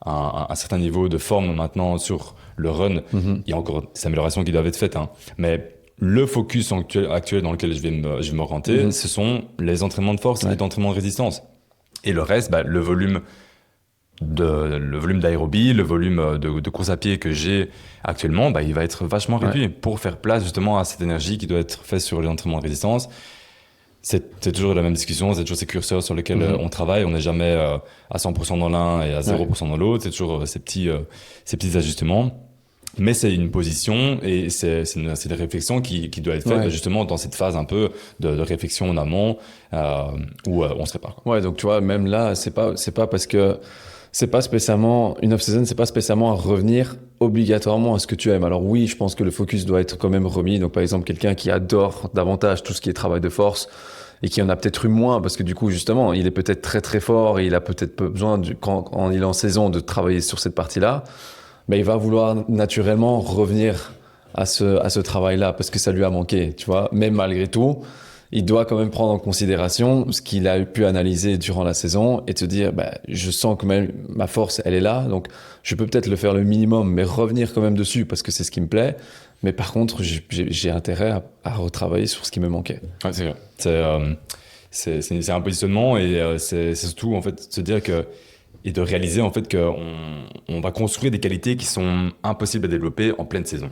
un certain niveau de forme maintenant sur le run. Il y a encore des améliorations qui doivent être faites, mais le focus actuel dans lequel je vais m'orienter, ce sont les entraînements de force et les entraînements de résistance. Et le reste, le volume d'aérobie, le volume de course à pied que j'ai actuellement, il va être vachement réduit pour faire place justement à cette énergie qui doit être faite sur les entraînements de résistance. C'est toujours la même discussion, c'est toujours ces curseurs sur lesquels on travaille. On n'est jamais à 100% dans l'un et à 0% dans l'autre. C'est toujours ces petits ajustements. Mais c'est une position et c'est des réflexions qui doivent être faites justement dans cette phase un peu de réflexion en amont où on se prépare. Ouais, donc tu vois, même là, c'est pas parce que c'est pas spécialement une off-season, c'est pas spécialement à revenir obligatoirement à ce que tu aimes. Alors oui, je pense que le focus doit être quand même remis. Donc par exemple, quelqu'un qui adore davantage tout ce qui est travail de force et qui en a peut-être eu moins parce que du coup, justement, il est peut-être très très fort et il a peut-être besoin, quand il est en saison, de travailler sur cette partie-là. Il va vouloir naturellement revenir à ce travail-là parce que ça lui a manqué, tu vois. Mais malgré tout, il doit quand même prendre en considération ce qu'il a pu analyser durant la saison et te dire, je sens que même ma force, elle est là, donc je peux peut-être le faire le minimum, mais revenir quand même dessus parce que c'est ce qui me plaît. Mais par contre, j'ai intérêt à retravailler sur ce qui me manquait. Ouais, c'est vrai. C'est un positionnement et c'est surtout en fait se dire que et de réaliser en fait qu'on va construire des qualités qui sont impossibles à développer en pleine saison.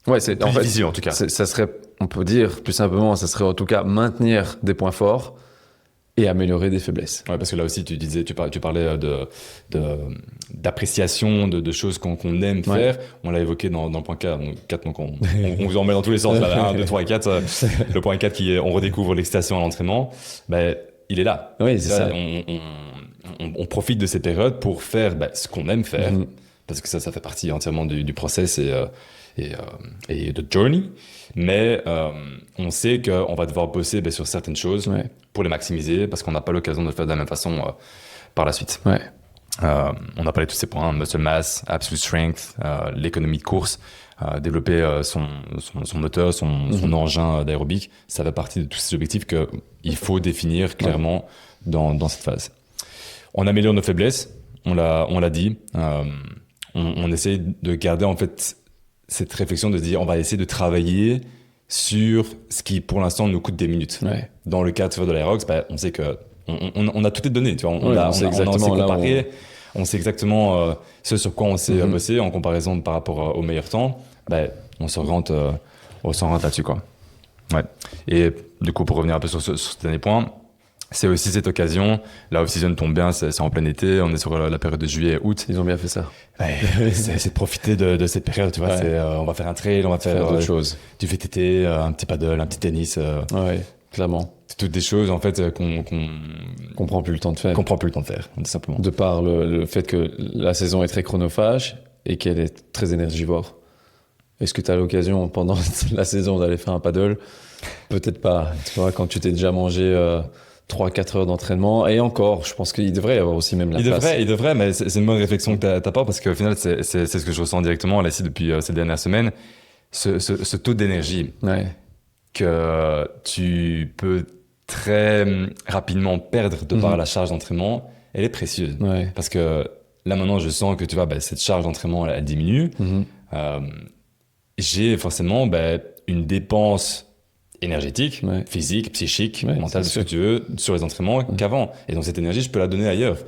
Ouais, c'est en fait difficile en tout cas. Ça serait, on peut dire plus simplement, ça serait en tout cas maintenir des points forts et améliorer des faiblesses. Ouais, parce que là aussi tu parlais d'appréciation de choses qu'on aime faire. On l'a évoqué dans le point 4, donc on vous emmène dans tous les sens. Là, 1, 2, 3 et 4. Le point 4 on redécouvre l'excitation à l'entraînement. Il est là. Oui, c'est ça. On profite de ces périodes pour faire ce qu'on aime faire, parce que ça fait partie entièrement du process et de journey. Mais on sait qu'on va devoir bosser sur certaines choses pour les maximiser, parce qu'on n'a pas l'occasion de le faire de la même façon par la suite. On a parlé de tous ces points, muscle mass, absolute strength, l'économie de course, développer son moteur, son engin d'aérobique. Ça fait partie de tous ces objectifs qu'il faut définir clairement dans cette phase. On améliore nos faiblesses, on l'a dit. On essaie de garder en fait cette réflexion de se dire on va essayer de travailler sur ce qui pour l'instant nous coûte des minutes. Dans le cas de l'Aerox, on sait que on a toutes les données, tu vois. On sait comparé. On sait exactement ce sur quoi on s'est bossé en comparaison par rapport au meilleur temps. On s'oriente là-dessus, quoi. Et du coup, pour revenir un peu sur ce dernier point, c'est aussi cette occasion. La off-season tombe bien, c'est en plein été. On est sur la période de juillet-août. Ils ont bien fait ça. C'est de profiter de cette période, tu vois. On va faire un trail, on va faire d'autres choses. Du VTT, un petit paddle, un petit tennis. Clairement. C'est toutes des choses en fait Qu'on prend plus le temps de faire. qu'on prend plus le temps de faire, tout simplement. De par le fait que la saison est très chronophage et qu'elle est très énergivore. Est-ce que tu as l'occasion pendant la saison d'aller faire un paddle? Peut-être pas. Tu vois, quand tu t'es déjà mangé 3-4 heures d'entraînement. Et encore, je pense qu'il devrait y avoir aussi même la place. Il devrait, mais c'est une bonne réflexion que t'as pas parce qu'au final, c'est ce que je ressens directement là ici depuis ces dernières semaines. Ce taux d'énergie Ouais. que tu peux très rapidement perdre de par la charge d'entraînement, elle est précieuse. Ouais. Parce que là maintenant, je sens que tu vois, cette charge d'entraînement, elle diminue. J'ai forcément une dépense énergétique, physique, psychique, mentale, ce que tu veux, sur les entraînements qu'avant. Et donc cette énergie, je peux la donner ailleurs.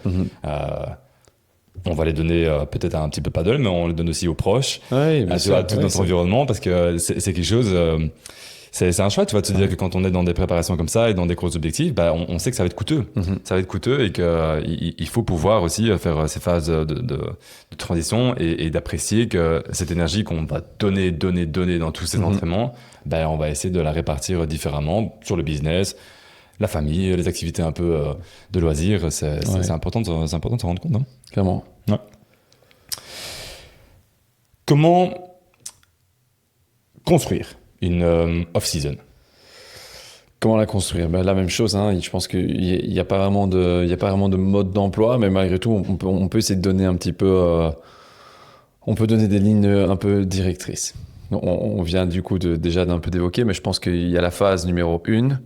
On va les donner peut-être un petit peu paddle, mais on les donne aussi aux proches, à tout notre environnement, parce que c'est quelque chose... c'est un choix, tu vas te dire que quand on est dans des préparations comme ça et dans des gros objectifs, on sait que ça va être coûteux. Ça va être coûteux et qu'il faut pouvoir aussi faire ces phases de transition et d'apprécier que cette énergie qu'on va donner dans tous ces entraînements, on va essayer de la répartir différemment sur le business, la famille, les activités un peu de loisirs. C'est important, de s'en rendre compte. Hein. Clairement. Ouais. Comment construire une off-season? Comment la construire? La même chose. Hein. Je pense qu'il n'y a pas vraiment de mode d'emploi, mais malgré tout, on peut essayer de donner un petit peu. On peut donner des lignes un peu directrices. On vient du coup déjà d'un peu d'évoquer, mais je pense qu'il y a la phase numéro 1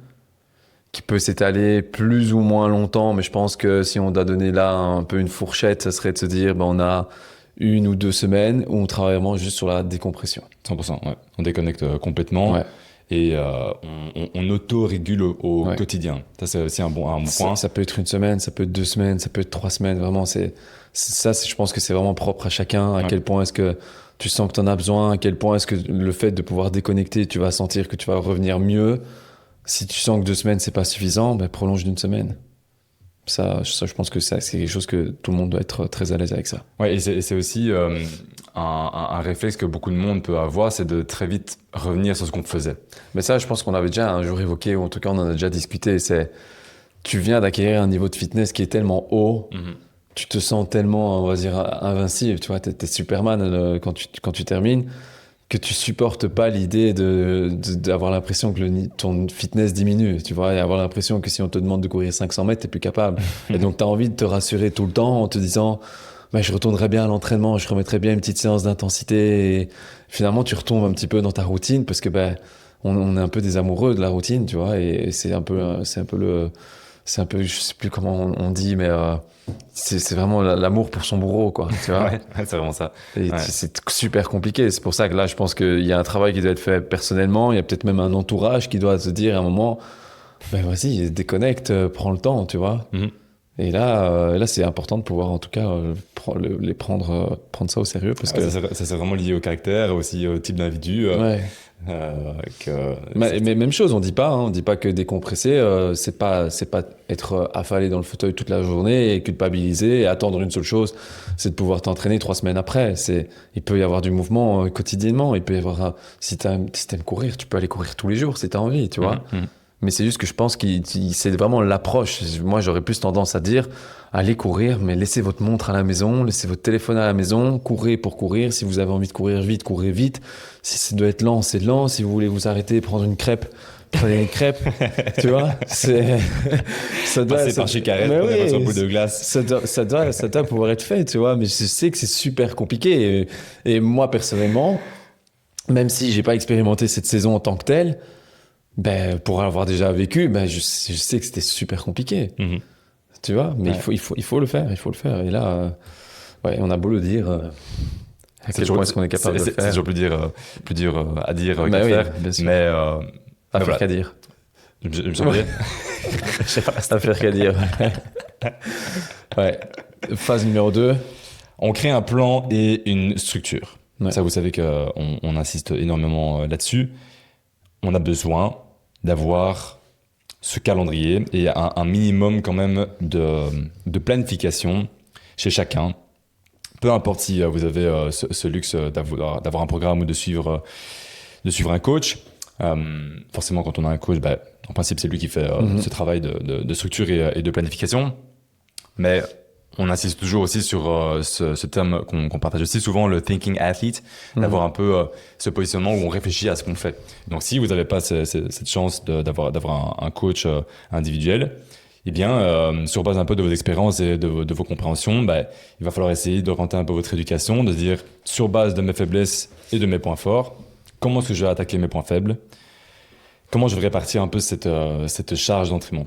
qui peut s'étaler plus ou moins longtemps, mais je pense que si on doit donner là un peu une fourchette, ça serait de se dire on a 1 ou 2 semaines où on travaille vraiment juste sur la décompression. 100%, ouais. On déconnecte complètement et on auto-régule au quotidien. Ça, c'est aussi un bon point. Ça peut être 1 semaine, ça peut être 2 semaines, ça peut être 3 semaines. Vraiment, je pense que c'est vraiment propre à chacun. À quel point est-ce que tu sens que tu en as besoin, à quel point est-ce que le fait de pouvoir déconnecter, tu vas sentir que tu vas revenir mieux. Si tu sens que 2 semaines, c'est pas suffisant, prolonge d'1 semaine. Ça, je pense que c'est quelque chose que tout le monde doit être très à l'aise avec ça. Ouais, et c'est aussi un réflexe que beaucoup de monde peut avoir, c'est de très vite revenir sur ce qu'on faisait. Mais ça, je pense qu'on avait déjà un jour évoqué, ou en tout cas on en a déjà discuté, tu viens d'acquérir un niveau de fitness qui est tellement haut, tu te sens tellement, on va dire, invincible, tu vois, t'es Superman quand tu termines, que tu supportes pas l'idée d'avoir l'impression que ton fitness diminue, tu vois, et avoir l'impression que si on te demande de courir 500 mètres, t'es plus capable. Et donc t'as envie de te rassurer tout le temps en te disant je retournerai bien à l'entraînement, je remettrai bien une petite séance d'intensité, et finalement tu retombes un petit peu dans ta routine parce que on est un peu des amoureux de la routine, tu vois, et c'est un peu, je sais plus comment on dit, mais c'est vraiment l'amour pour son bourreau, quoi, tu vois. Ouais, c'est vraiment ça. Et c'est super compliqué. C'est pour ça que là, je pense qu'il y a un travail qui doit être fait personnellement. Il y a peut-être même un entourage qui doit se dire à un moment, vas-y, déconnecte, prends le temps, tu vois. Et là, c'est important de pouvoir, en tout cas, prendre ça au sérieux, parce que ça c'est vraiment lié au caractère, aussi au type d'individu. Mais même chose, on dit pas que décompresser, c'est pas être affalé dans le fauteuil toute la journée et culpabiliser et attendre une seule chose, c'est de pouvoir t'entraîner 3 semaines après. Il peut y avoir du mouvement quotidiennement, il peut y avoir, si t'aimes courir, tu peux aller courir tous les jours si t'as envie, tu vois. Mais c'est juste que je pense que c'est vraiment l'approche. Moi, j'aurais plus tendance à dire, allez courir, mais laissez votre montre à la maison, laissez votre téléphone à la maison, courez pour courir. Si vous avez envie de courir vite, courez vite. Si ça doit être lent, c'est lent. Si vous voulez vous arrêter, prendre une crêpe, prenez une crêpe. Tu vois, ça doit passer par chez Carrette, prenez votre bout de glace. Ça doit pouvoir être fait, tu vois. Mais je sais que c'est super compliqué. Et moi, personnellement, même si j'ai pas expérimenté cette saison en tant que telle, pour avoir déjà vécu, je sais que c'était super compliqué. Tu vois, mais il faut le faire, Et là, on a beau le dire, à quel point est-ce qu'on est capable de le faire. C'est toujours plus dur à dire qu'à faire, bien sûr. mais à faire qu'à dire. Je me sens bien. Je sais pas, à faire qu'à dire. Phase numéro 2. On crée un plan et une structure. Ça, vous savez qu'on insiste énormément là-dessus. On a besoin d'avoir ce calendrier et un minimum quand même de planification chez chacun. Peu importe si vous avez ce luxe d'avoir un programme ou de suivre un coach, Forcément, quand on a un coach, en principe, c'est lui qui fait ce travail de structure et de planification. Mais on insiste toujours aussi sur ce terme qu'on partage aussi souvent, le thinking athlete, d'avoir un peu ce positionnement où on réfléchit à ce qu'on fait. Donc, si vous n'avez pas cette chance d'avoir un coach individuel, eh bien, sur base un peu de vos expériences et de vos compréhensions, il va falloir essayer d'orienter un peu votre éducation, de se dire, sur base de mes faiblesses et de mes points forts, comment est-ce que je vais attaquer mes points faibles? Comment je vais répartir un peu cette charge d'entraînement?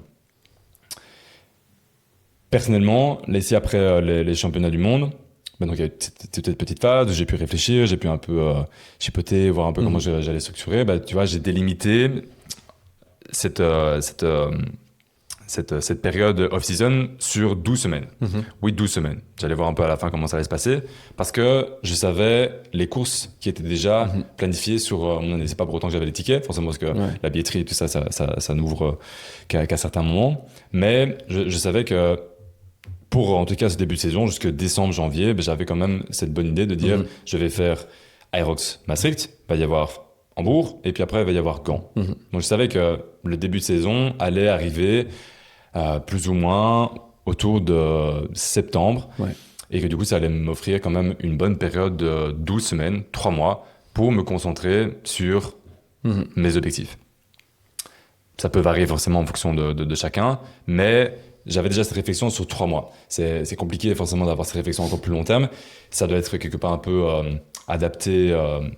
Personnellement, là, ici, après les championnats du monde, donc il y a eu cette petite phase où j'ai pu réfléchir, j'ai pu un peu chipoter, voir un peu comment j'allais structurer. Tu vois, j'ai délimité cette période off-season sur 12 semaines. Oui, 12 semaines. J'allais voir un peu à la fin comment ça allait se passer parce que je savais les courses qui étaient déjà planifiées sur mon année. C'est pas pour autant que j'avais les tickets, forcément, parce que la billetterie et tout ça, ça n'ouvre qu'à certains moments. Mais je savais que pour, en tout cas, ce début de saison, jusque décembre, janvier, j'avais quand même cette bonne idée de dire je vais faire Aerox Maastricht, il va y avoir Hambourg, et puis après, il va y avoir Gand. Donc, je savais que le début de saison allait arriver plus ou moins autour de septembre, et que du coup, ça allait m'offrir quand même une bonne période de 12 semaines, 3 mois, pour me concentrer sur mes objectifs. Ça peut varier forcément en fonction de chacun, mais j'avais déjà cette réflexion sur 3 mois. C'est compliqué forcément d'avoir cette réflexion encore plus long terme. Ça doit être quelque part un peu adapté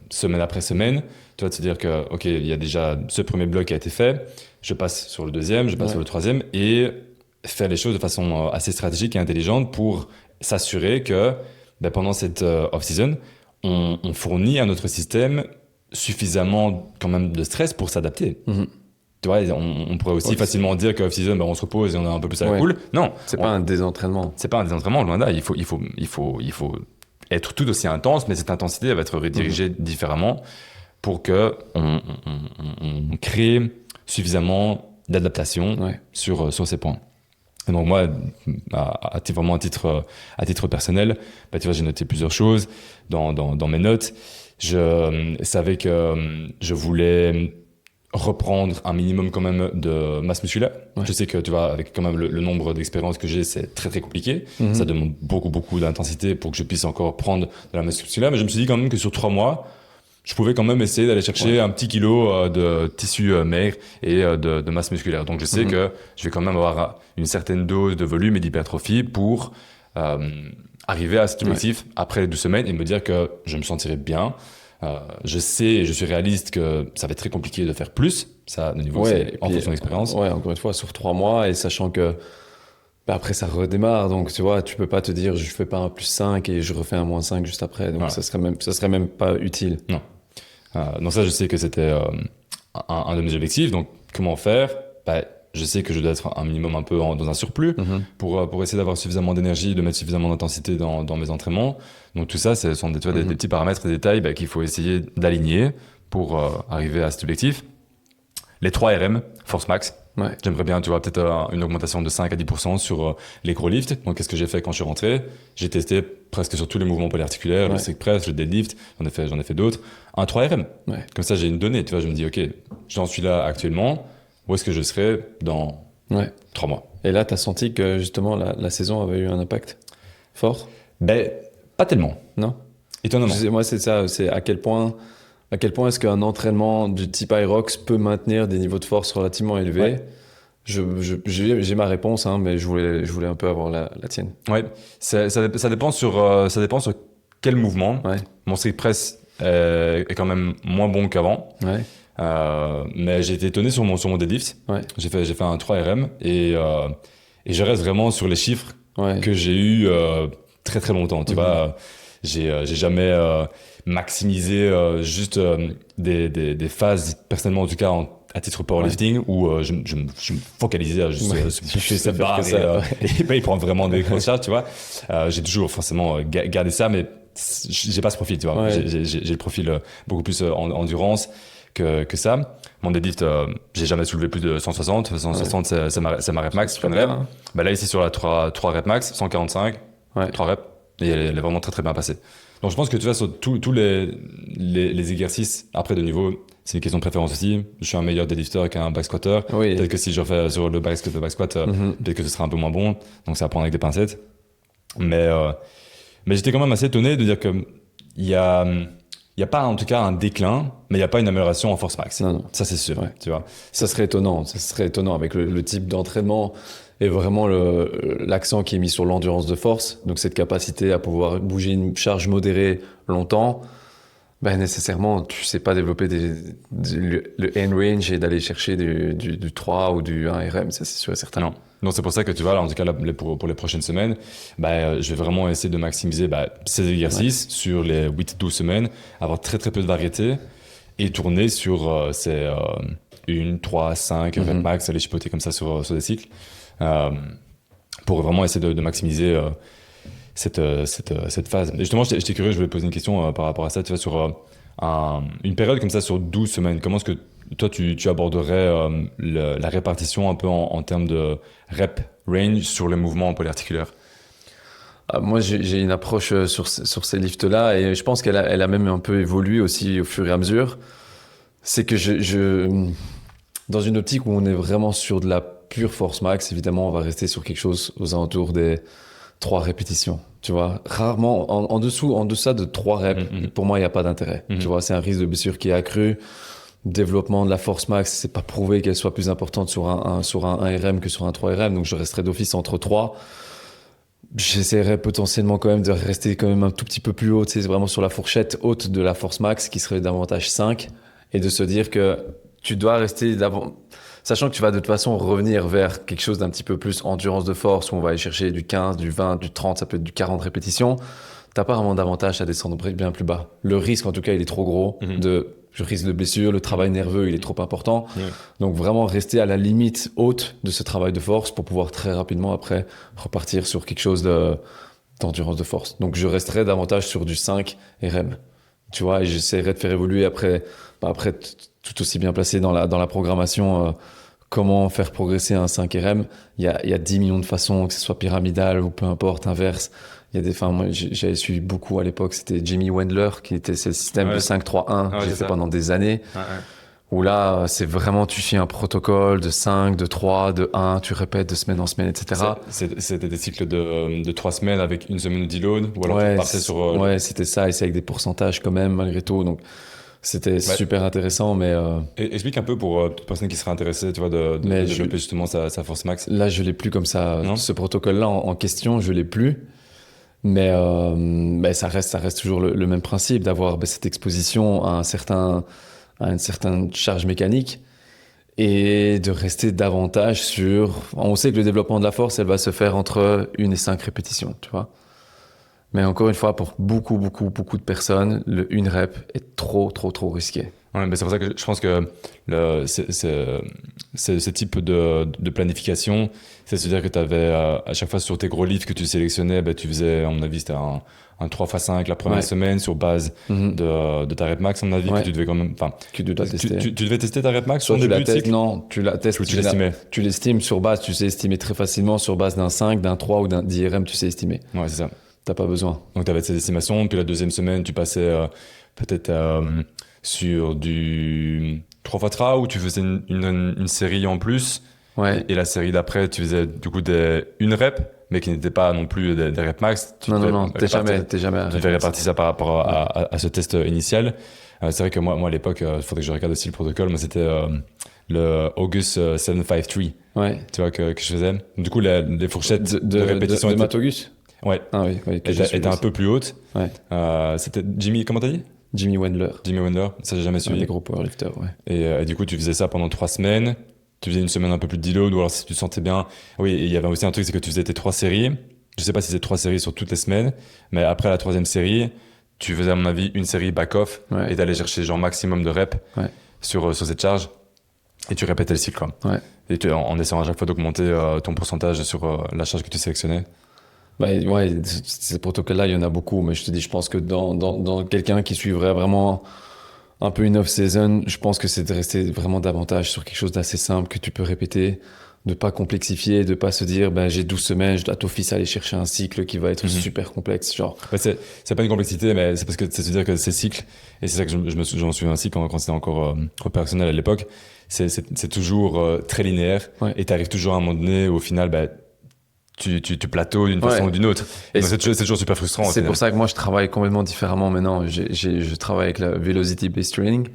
semaine après semaine. Tu vois, de se dire que, OK, il y a déjà ce premier bloc qui a été fait, je passe sur le deuxième, je passe sur le troisième, et faire les choses de façon assez stratégique et intelligente pour s'assurer que pendant cette off-season, on fournit à notre système suffisamment quand même de stress pour s'adapter. Tu vois, on pourrait aussi facilement dire qu'off season, on se repose et on a un peu plus à la cool. Non, c'est pas un désentraînement. C'est pas un désentraînement, loin là. Il faut être tout aussi intense, mais cette intensité elle va être redirigée différemment pour que on crée suffisamment d'adaptation sur ces points. Et donc moi, vraiment à titre personnel, tu vois, j'ai noté plusieurs choses dans mes notes. Je savais que je voulais reprendre un minimum quand même de masse musculaire. Je sais que tu vois, avec quand même le nombre d'expériences que j'ai, c'est très très compliqué. Ça demande beaucoup d'intensité pour que je puisse encore prendre de la masse musculaire. Mais je me suis dit quand même que sur 3 mois, je pouvais quand même essayer d'aller chercher un petit kilo de tissu maigre et de masse musculaire. Donc je sais que je vais quand même avoir une certaine dose de volume et d'hypertrophie pour arriver à cet objectif après les 12 semaines et me dire que je me sentirai bien. Je sais et je suis réaliste que ça va être très compliqué de faire plus, ça, de niveau en fonction d'expérience. Encore une fois, sur 3 mois et sachant que après ça redémarre, donc tu vois, tu peux pas te dire je fais pas un plus 5 et je refais un moins 5 juste après, donc ça serait même pas utile. Non. Donc ça, je sais que c'était un de mes objectifs, donc comment faire? Je sais que je dois être un minimum un peu dans un surplus pour essayer d'avoir suffisamment d'énergie, de mettre suffisamment d'intensité dans mes entraînements. Donc tout ça, ce sont des petits paramètres et détails qu'il faut essayer d'aligner pour arriver à cet objectif. Les 3 RM, force max. J'aimerais bien, tu vois, peut-être une augmentation de 5 à 10% sur les gros lifts. Donc qu'est-ce que j'ai fait quand je suis rentré? J'ai testé presque sur tous les mouvements polyarticulaires, le strict press, le deadlift, j'en ai fait d'autres. Un 3 RM. Comme ça, j'ai une donnée, tu vois, je me dis, OK, j'en suis là actuellement. Où est-ce que je serai dans 3 mois? Et là, tu as senti que justement la saison avait eu un impact fort? Pas tellement. Non? Étonnamment. Moi, c'est ça. C'est à quel point est-ce qu'un entraînement du type Aerox peut maintenir des niveaux de force relativement élevés? J'ai ma réponse, mais je voulais un peu avoir la tienne. Ouais, ça dépend sur quel mouvement. Mon strict press est quand même moins bon qu'avant. Mais j'ai été étonné sur mon deadlift. J'ai fait un 3 RM et je reste vraiment sur les chiffres que j'ai eu très très longtemps. Tu vois, j'ai jamais maximisé juste des phases personnellement en tout cas à titre powerlifting où je me focalisais à juste pousser cette barre et prendre vraiment des grosses charges, tu vois. J'ai toujours forcément gardé ça, mais j'ai pas ce profil, tu vois. J'ai le profil beaucoup plus endurance que ça. Mon deadlift, j'ai jamais soulevé plus de 160. 160, c'est ma rep max. Là, ici, sur la 3 rep max, 145, 3 reps. Et elle est vraiment très, très bien passée. Donc, je pense que tu vois, sur tous les exercices après de niveau, c'est une question de préférence aussi. Je suis un meilleur deadlifter qu'un back squatter. Oui. Peut-être que si je refais sur le back squat, peut-être que ce sera un peu moins bon. Donc, c'est à prendre avec des pincettes. Mais j'étais quand même assez étonné de dire que il y a pas en tout cas un déclin, mais il n'y a pas une amélioration en force max. Non. Ça, c'est sûr. Ouais. Tu vois. Ça serait étonnant. Ça serait étonnant avec le type d'entraînement et vraiment l'accent qui est mis sur l'endurance de force. Donc, cette capacité à pouvoir bouger une charge modérée longtemps. Ben, nécessairement, tu sais pas développer le end range et d'aller chercher du 3 ou du 1 RM, ça c'est sûr et certain. Non. Donc c'est pour ça que tu vois, là, en tout cas là, pour les prochaines semaines, je vais vraiment essayer de maximiser ces exercices sur les 8-12 semaines, avoir très très peu de variété et tourner sur ces 1, 3, 5 reps max, aller chipoter comme ça sur des cycles pour vraiment essayer de maximiser cette phase. Et justement, j'étais curieux, je voulais poser une question par rapport à ça, tu vois, sur une période comme ça sur 12 semaines, comment est-ce que toi, tu aborderais la répartition un peu en termes de rep range sur les mouvements polyarticulaires? Moi, j'ai une approche sur ces lifts-là et je pense qu'elle a même un peu évolué aussi au fur et à mesure. C'est que dans une optique où on est vraiment sur de la pure force max, évidemment, on va rester sur quelque chose aux alentours des 3 répétitions. Tu vois, rarement en deçà de 3 reps, pour moi, il n'y a pas d'intérêt. Tu vois, c'est un risque de blessure qui est accru. Développement de la force max, c'est pas prouvé qu'elle soit plus importante sur un 1 RM que sur un 3 RM, donc je resterai d'office entre 3. J'essaierai potentiellement quand même de rester quand même un tout petit peu plus haut, c'est vraiment sur la fourchette haute de la force max, qui serait davantage 5, et de se dire que tu dois rester sachant que tu vas de toute façon revenir vers quelque chose d'un petit peu plus endurance de force, où on va aller chercher du 15, du 20, du 30, ça peut être du 40 répétitions. T'as pas vraiment d'avantage à descendre bien plus bas. Le risque, en tout cas, il est trop gros je risque de blessure, le travail nerveux, il est trop important. Donc vraiment rester à la limite haute de ce travail de force pour pouvoir très rapidement après repartir sur quelque chose d'endurance de force. Donc je resterai davantage sur du 5 RM. Tu vois, et j'essaierai de faire évoluer après tout aussi bien placé dans la programmation comment faire progresser un 5 RM. Il y a 10 millions de façons, que ce soit pyramidal ou peu importe, inverse. Moi, j'avais suivi beaucoup à l'époque, c'était Jimmy Wendler, c'est le système de 5-3-1, j'ai fait pendant des années. Où là, c'est vraiment, tu suis un protocole de 5, de 3, de 1, tu répètes de semaine en semaine, etc. C'était des cycles de 3 semaines avec une semaine de deload, ou alors tu partais sur... Ouais, c'était ça, et c'est avec des pourcentages quand même, malgré tout, donc c'était super intéressant, mais... Explique un peu pour toute personne qui serait intéressée, tu vois, de développer justement sa force max. Là, je l'ai plus comme ça. Non, ce protocole-là en question, je l'ai plus. Mais ça reste toujours le même principe d'avoir cette exposition à une certaine charge mécanique et de rester davantage sur... On sait que le développement de la force, elle va se faire entre 1 et 5 répétitions, tu vois. Mais encore une fois, pour beaucoup de personnes, le 1 rep est trop risqué. Ouais, mais c'est pour ça que je pense que ce type de planification, c'est-à-dire que tu avais à chaque fois sur tes gros livres que tu sélectionnais, tu faisais, à mon avis, c'était un 3x5 la première semaine sur base de ta rep max, à mon avis, que tu devais quand même... Tu dois tester. Tu devais tester ta rep max sur le début de cycle? Non, tu la testes. Tu l'estimes sur base, tu sais estimer très facilement sur base d'un 5, d'un 3 ou d'un 10 RM, tu sais estimer. Ouais, c'est ça. T'as pas besoin. Donc tu avais ces estimations, puis la deuxième semaine, tu passais peut-être sur du 3x3 où tu faisais une série en plus. Ouais. Et la série d'après, tu faisais du coup une rep, mais qui n'était pas non plus des reps max. Non, t'es jamais à tu devais répartir ça par rapport à ce test initial. C'est vrai que moi à l'époque, il faudrait que je regarde aussi le protocole, mais c'était le August 753. Ouais. Tu vois, que je faisais. Du coup, les fourchettes de répétition de Matogus. Ouais. Ah oui. Était un peu plus haute. Ouais. C'était Jimmy, comment t'as dit? Jimmy Wendler. Ça j'ai jamais suivi. Des gros powerlifters, ouais. Et du coup, tu faisais ça pendant 3 semaines. Tu faisais une semaine un peu plus de deload, ou alors si tu te sentais bien. Oui, et il y avait aussi un truc, c'est que tu faisais tes 3 séries. Je sais pas si c'est 3 séries sur toutes les semaines, mais après la 3e série, tu faisais à mon avis une série back-off et t'allais chercher genre maximum de reps sur cette charge. Et tu répétais le cycle, quoi. Ouais. Et en essayant à chaque fois d'augmenter ton pourcentage sur la charge que tu sélectionnais. Ouais, ces protocoles-là, il y en a beaucoup, mais je te dis, je pense que dans quelqu'un qui suivrait vraiment un peu une off-season, je pense que c'est de rester vraiment davantage sur quelque chose d'assez simple que tu peux répéter de pas complexifier, de pas se dire ben j'ai 12 semaines, je dois d'office aller chercher un cycle qui va être super complexe, genre. Ouais, c'est pas une complexité, mais c'est parce que c'est se dire que ces cycles, et c'est ça que j'en souviens aussi quand c'était encore opérationnel à l'époque, c'est toujours très linéaire, Ouais. et t'arrives toujours à un moment donné, au final, bah, tu plateaux d'une façon ou d'une autre. Et Donc c'est toujours super frustrant. C'est pour ça que moi je travaille complètement différemment maintenant. Je travaille avec la Velocity Based Training,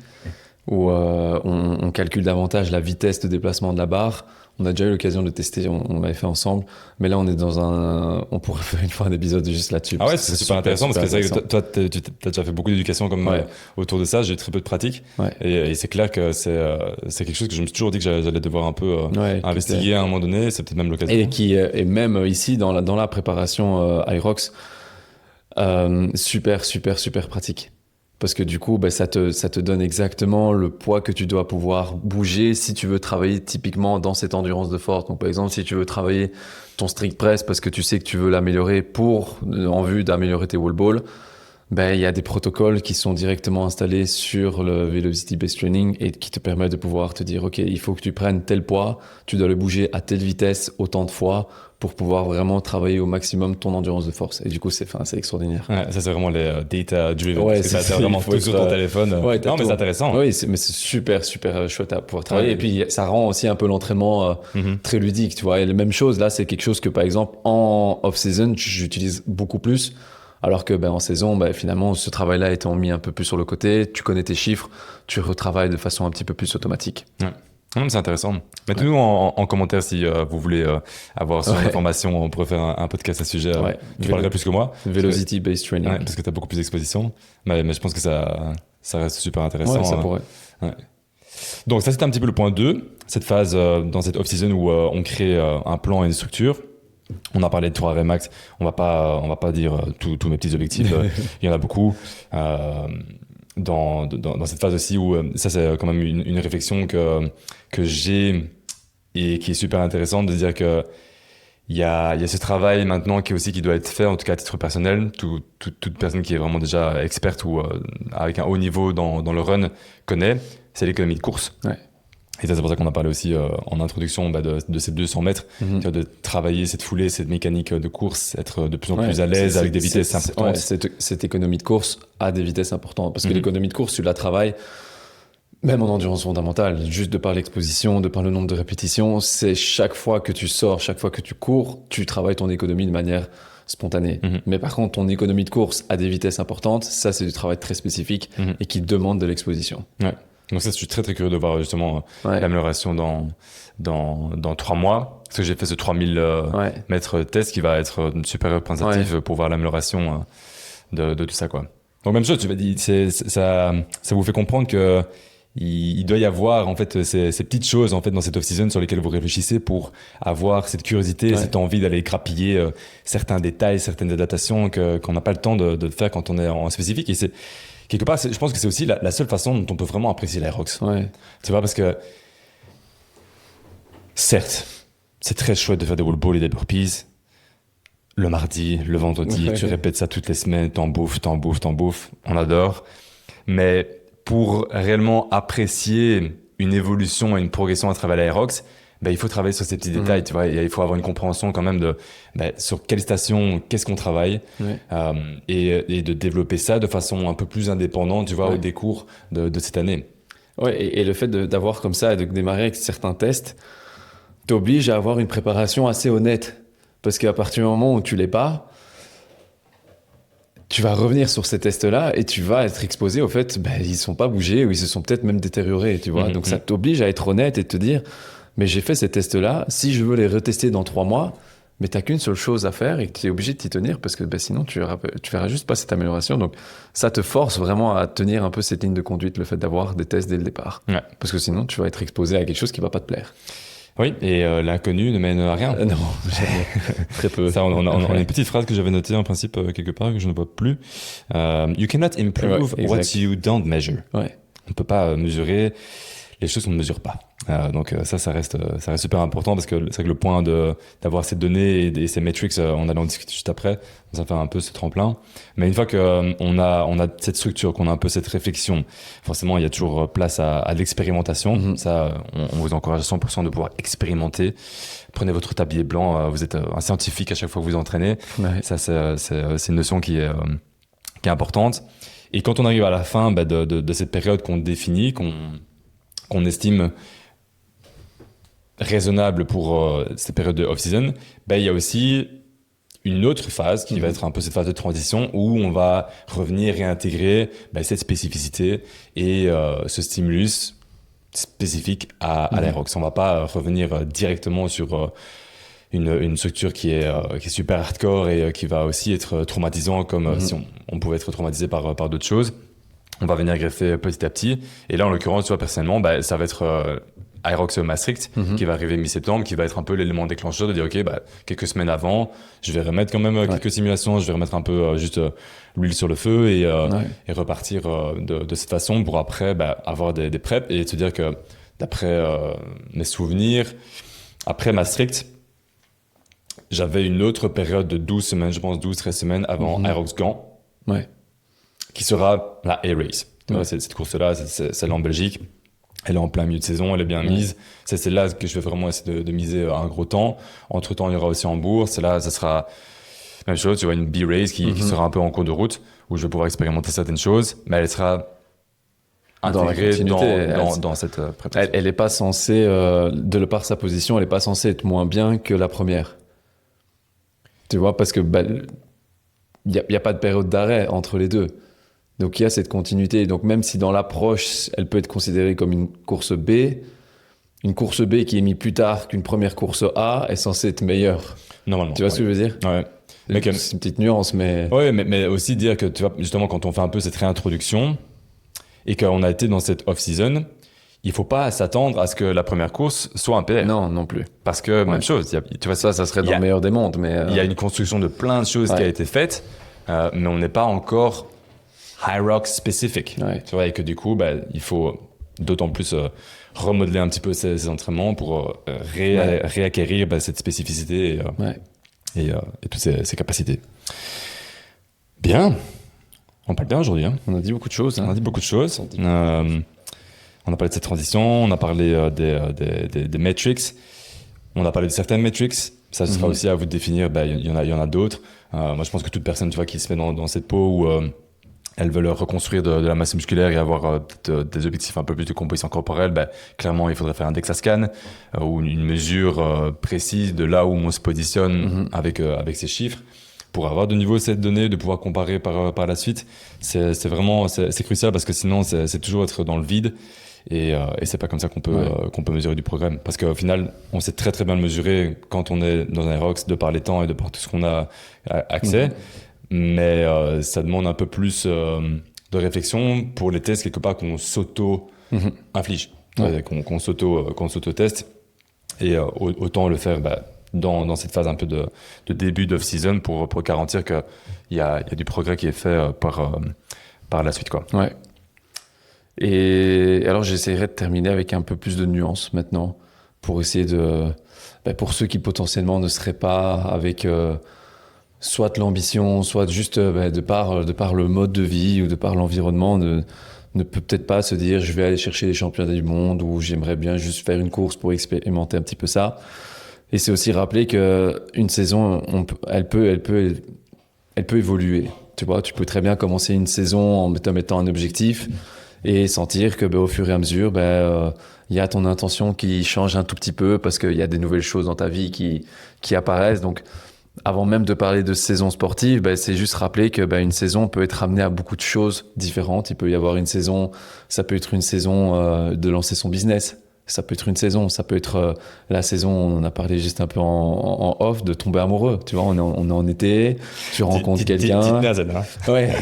où on calcule davantage la vitesse de déplacement de la barre. On a déjà eu l'occasion de tester, on l'avait fait ensemble, mais là on est on pourrait faire une fois un épisode juste là-dessus. Ah ouais, c'est super intéressant parce que c'est vrai que toi, tu as déjà fait beaucoup d'éducation comme autour de ça. J'ai très peu de pratique, et c'est clair que c'est quelque chose que je me suis toujours dit que j'allais devoir un peu investiguer à un moment donné. C'est peut-être même l'occasion. Et même ici dans la préparation Irox, super pratique. Parce que du coup, ça te donne exactement le poids que tu dois pouvoir bouger si tu veux travailler typiquement dans cette endurance de force. Donc, par exemple, si tu veux travailler ton strict press parce que tu sais que tu veux l'améliorer en vue d'améliorer tes wall balls, il y a des protocoles qui sont directement installés sur le Velocity Based Training et qui te permettent de pouvoir te dire, OK, il faut que tu prennes tel poids, tu dois le bouger à telle vitesse autant de fois pour pouvoir vraiment travailler au maximum ton endurance de force. Et du coup, c'est extraordinaire. Ouais, ça, c'est vraiment les data-driven. Ouais, parce que t'as vraiment tout sur ton téléphone. Ouais, non, mais c'est intéressant. Oui, mais c'est super chouette à pouvoir travailler. Et puis, ça rend aussi un peu l'entraînement très ludique, tu vois. Et la même chose, là, c'est quelque chose que, par exemple, en off-season, j'utilise beaucoup plus. Alors que en saison, finalement, ce travail-là étant mis un peu plus sur le côté, tu connais tes chiffres, tu retravailles de façon un petit peu plus automatique. Ouais. Non, c'est intéressant. Mettez-nous en commentaire si vous voulez avoir sur l'information. On pourrait faire un podcast à ce sujet. Tu parlerais plus que moi. Velocity Based Training. Ouais, parce que tu as beaucoup plus d'exposition. Mais je pense que ça reste super intéressant. Ouais, ça pourrait. Ouais. Donc ça, c'était un petit peu le point 2. Cette phase dans cette off-season où on crée un plan et une structure. On a parlé de 3 Remax. On va pas dire tous mes petits objectifs. Il y en a beaucoup. Dans cette phase aussi où ça c'est quand même une réflexion que j'ai et qui est super intéressante de dire que il y a ce travail maintenant qui doit être fait, en tout cas à titre personnel. Toute personne qui est vraiment déjà experte ou avec un haut niveau dans le run connaît, c'est l'économie de course. Ouais. Et ça, c'est pour ça qu'on a parlé aussi en introduction de ces 200 mètres, de travailler cette foulée, cette mécanique de course, être de plus en plus à l'aise avec des vitesses importantes. Cette économie de course a des vitesses importantes, parce que l'économie de course, tu la travailles même en endurance fondamentale, juste de par l'exposition, de par le nombre de répétitions. C'est chaque fois que tu sors, chaque fois que tu cours, tu travailles ton économie de manière spontanée. Mais par contre, ton économie de course a des vitesses importantes, ça c'est du travail très spécifique et qui demande de l'exposition. Ouais. Donc ça, je suis très très curieux de voir justement l'amélioration dans 3 mois. Parce que j'ai fait ce 3000 mètres test qui va être super représentatif pour voir l'amélioration de tout ça, quoi. Donc même chose, tu m'as dit, ça vous fait comprendre que il doit y avoir en fait ces petites choses en fait dans cette off-season sur lesquelles vous réfléchissez pour avoir cette curiosité, cette envie d'aller grappiller certains détails, certaines adaptations qu'on n'a pas le temps de faire quand on est en spécifique. Et c'est quelque part, je pense que c'est aussi la seule façon dont on peut vraiment apprécier l'Aerox. Ouais. Tu vois, parce que certes, c'est très chouette de faire des wall balls et des burpees. Le mardi, le vendredi, tu répètes ça toutes les semaines, t'en bouffes. On adore. Mais pour réellement apprécier une évolution et une progression à travers l'Aerox, il faut travailler sur ces petits détails, tu vois. Il faut avoir une compréhension quand même de sur quelle station, qu'est-ce qu'on travaille, et de développer ça de façon un peu plus indépendante, tu vois, au décours de cette année. Ouais, et le fait d'avoir comme ça et de démarrer avec certains tests t'oblige à avoir une préparation assez honnête. Parce qu'à partir du moment où tu l'es pas, tu vas revenir sur ces tests-là et tu vas être exposé au fait, ils sont pas bougés ou ils se sont peut-être même détériorés, tu vois. Donc ça t'oblige à être honnête et te dire, mais j'ai fait ces tests-là, si je veux les retester dans 3 mois, mais t'as qu'une seule chose à faire et tu es obligé de t'y tenir parce que sinon tu verras juste pas cette amélioration. Donc ça te force vraiment à tenir un peu cette ligne de conduite, le fait d'avoir des tests dès le départ. Ouais. Parce que sinon tu vas être exposé à quelque chose qui va pas te plaire. Oui, et l'inconnu ne mène à rien. Non, jamais. Très peu. Ça, on a une petite phrase que j'avais notée en principe quelque part que je ne vois plus. You cannot improve what you don't measure. Ouais. On ne peut pas mesurer les choses qu'on ne mesure pas. Donc ça reste super important parce que c'est vrai que le point d'avoir ces données et ces metrics, on allait en discuter juste après, ça fait un peu ce tremplin. Mais une fois qu'on a cette structure, qu'on a un peu cette réflexion, forcément il y a toujours place à l'expérimentation. Ça, on vous encourage à 100% de pouvoir expérimenter. Prenez votre tablier blanc, vous êtes un scientifique à chaque fois que vous entraînez. Ouais. Ça c'est une notion qui est importante. Et quand on arrive à la fin de cette période qu'on définit, qu'on estime raisonnable pour cette période de off-season, il y a aussi une autre phase qui va être un peu cette phase de transition où on va revenir réintégrer cette spécificité et ce stimulus spécifique à l'Aerox. On va pas revenir directement sur une structure qui est super hardcore et qui va aussi être traumatisant comme si on pouvait être traumatisé par d'autres choses. On va venir greffer petit à petit. Et là, en l'occurrence, tu vois, personnellement, ça va être Aerox Maastricht qui va arriver mi-septembre, qui va être un peu l'élément déclencheur de dire, OK, quelques semaines avant, je vais remettre quand même quelques simulations, je vais remettre un peu juste l'huile sur le feu et repartir de cette façon pour après avoir des preps et se dire que d'après mes souvenirs, après Maastricht, j'avais une autre période de 12 semaines, je pense 12-13 semaines avant Aerox Gand, qui sera la A-Race. Cette course-là, c'est celle en Belgique. Elle est en plein milieu de saison, elle est bien mise. C'est là que je vais vraiment essayer de miser un gros temps. Entre-temps, il y aura aussi Hambourg. C'est là, ça sera même chose, tu vois, une B-Race qui sera un peu en cours de route, où je vais pouvoir expérimenter certaines choses, mais elle sera intégrée dans cette préparation. Elle n'est pas censée, de par sa position, elle n'est pas censée être moins bien que la première. Tu vois, parce que y a pas de période d'arrêt entre les deux. Donc, il y a cette continuité. Donc, même si dans l'approche, elle peut être considérée comme une course B qui est mise plus tard qu'une première course A est censée être meilleure. Normalement. Tu vois ce que je veux dire ? Ouais. C'est une petite nuance, mais... Oui, mais aussi dire que, tu vois, justement, quand on fait un peu cette réintroduction et qu'on a été dans cette off-season, il faut pas s'attendre à ce que la première course soit un PR. Non plus. Parce que, même chose, tu vois, ça serait dans le meilleur des mondes, mais... Il y a une construction de plein de choses qui a été faite, mais on n'est pas encore high rock spécifique. Tu vois, et que du coup, il faut d'autant plus remodeler un petit peu ces entraînements pour réacquérir cette spécificité et toutes ces capacités. Bien. On parle bien aujourd'hui. Hein. On a dit beaucoup de choses. On a dit beaucoup de choses. On a parlé de cette transition, on a parlé des metrics, on a parlé de certaines metrics. Ça sera aussi à vous de définir. Il y en a d'autres. Moi, je pense que toute personne, tu vois, qui se met dans cette peau où elles veulent reconstruire de la masse musculaire et avoir des objectifs un peu plus de composition corporelle, clairement, il faudrait faire un DEXA scan ou une mesure précise de là où on se positionne avec ces chiffres. Pour avoir de nouveau cette donnée, de pouvoir comparer par la suite, c'est vraiment crucial parce que sinon, c'est toujours être dans le vide. Et c'est pas comme ça qu'on peut mesurer du progrès. Parce qu'au final, on sait très très bien le mesurer quand on est dans un Aerox de par les temps et de par tout ce qu'on a accès. Mais ça demande un peu plus de réflexion pour les tests quelque part qu'on s'auto-inflige, qu'on s'auto-teste. Et autant le faire dans cette phase un peu de début d'off-season pour garantir qu'il y a du progrès qui est fait par la suite, quoi. Ouais. Et alors, j'essaierai de terminer avec un peu plus de nuances maintenant pour essayer pour ceux qui potentiellement ne seraient pas avec soit l'ambition, soit juste de par le mode de vie ou de par l'environnement, ne peut peut-être pas se dire je vais aller chercher les championnats du monde ou j'aimerais bien juste faire une course pour expérimenter un petit peu ça. Et c'est aussi rappeler qu'une saison, elle peut évoluer. Tu vois, tu peux très bien commencer une saison en te mettant un objectif et sentir que au fur et à mesure, y a ton intention qui change un tout petit peu parce qu'il y a des nouvelles choses dans ta vie qui apparaissent. Donc, avant même de parler de saison sportive, c'est juste rappeler que une saison peut être amenée à beaucoup de choses différentes. Il peut y avoir une saison, ça peut être une saison de lancer son business. Ça peut être une saison, ça peut être la saison, on en a parlé juste un peu en off, de tomber amoureux. Tu vois, on est en été, tu rencontres quelqu'un. Ouais.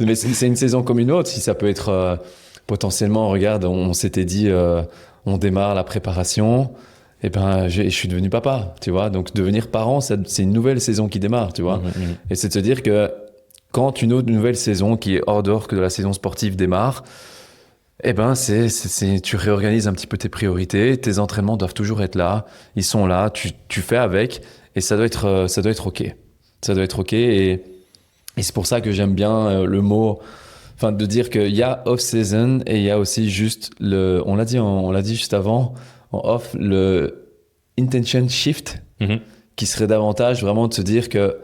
Mais c'est une saison comme une autre. Si ça peut être potentiellement, regarde, on s'était dit, on démarre la préparation. Et je suis devenu papa, tu vois. Donc devenir parent, c'est une nouvelle saison qui démarre, tu vois. Et c'est de se dire que quand une autre nouvelle saison qui est hors d'or que de la saison sportive démarre, Eh ben, tu réorganises un petit peu tes priorités. Tes entraînements doivent toujours être là. Ils sont là. Tu fais avec. Et ça doit être OK. Ça doit être OK. Et c'est pour ça que j'aime bien le mot, enfin, de dire qu'il y a off-season et il y a aussi juste on l'a dit juste avant, en off, le intention shift, Mhm. qui serait davantage vraiment de se dire que,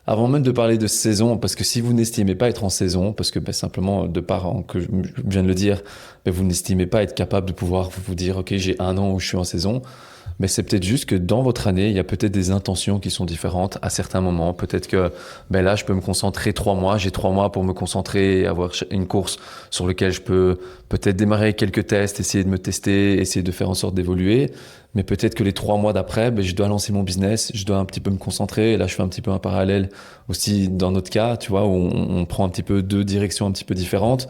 avant même de parler de saison, parce que si vous n'estimez pas être en saison, parce que simplement, de part que je viens de le dire, vous n'estimez pas être capable de pouvoir vous dire, OK, j'ai un an où je suis en saison, mais c'est peut-être juste que dans votre année, il y a peut-être des intentions qui sont différentes à certains moments. Peut-être que là, je peux me concentrer 3 mois. J'ai 3 mois pour me concentrer et avoir une course sur laquelle je peux peut-être démarrer quelques tests, essayer de me tester, essayer de faire en sorte d'évoluer. Mais peut-être que les 3 mois d'après, je dois lancer mon business, je dois un petit peu me concentrer. Et là, je fais un petit peu un parallèle aussi dans notre cas, tu vois, où on prend un petit peu deux directions un petit peu différentes.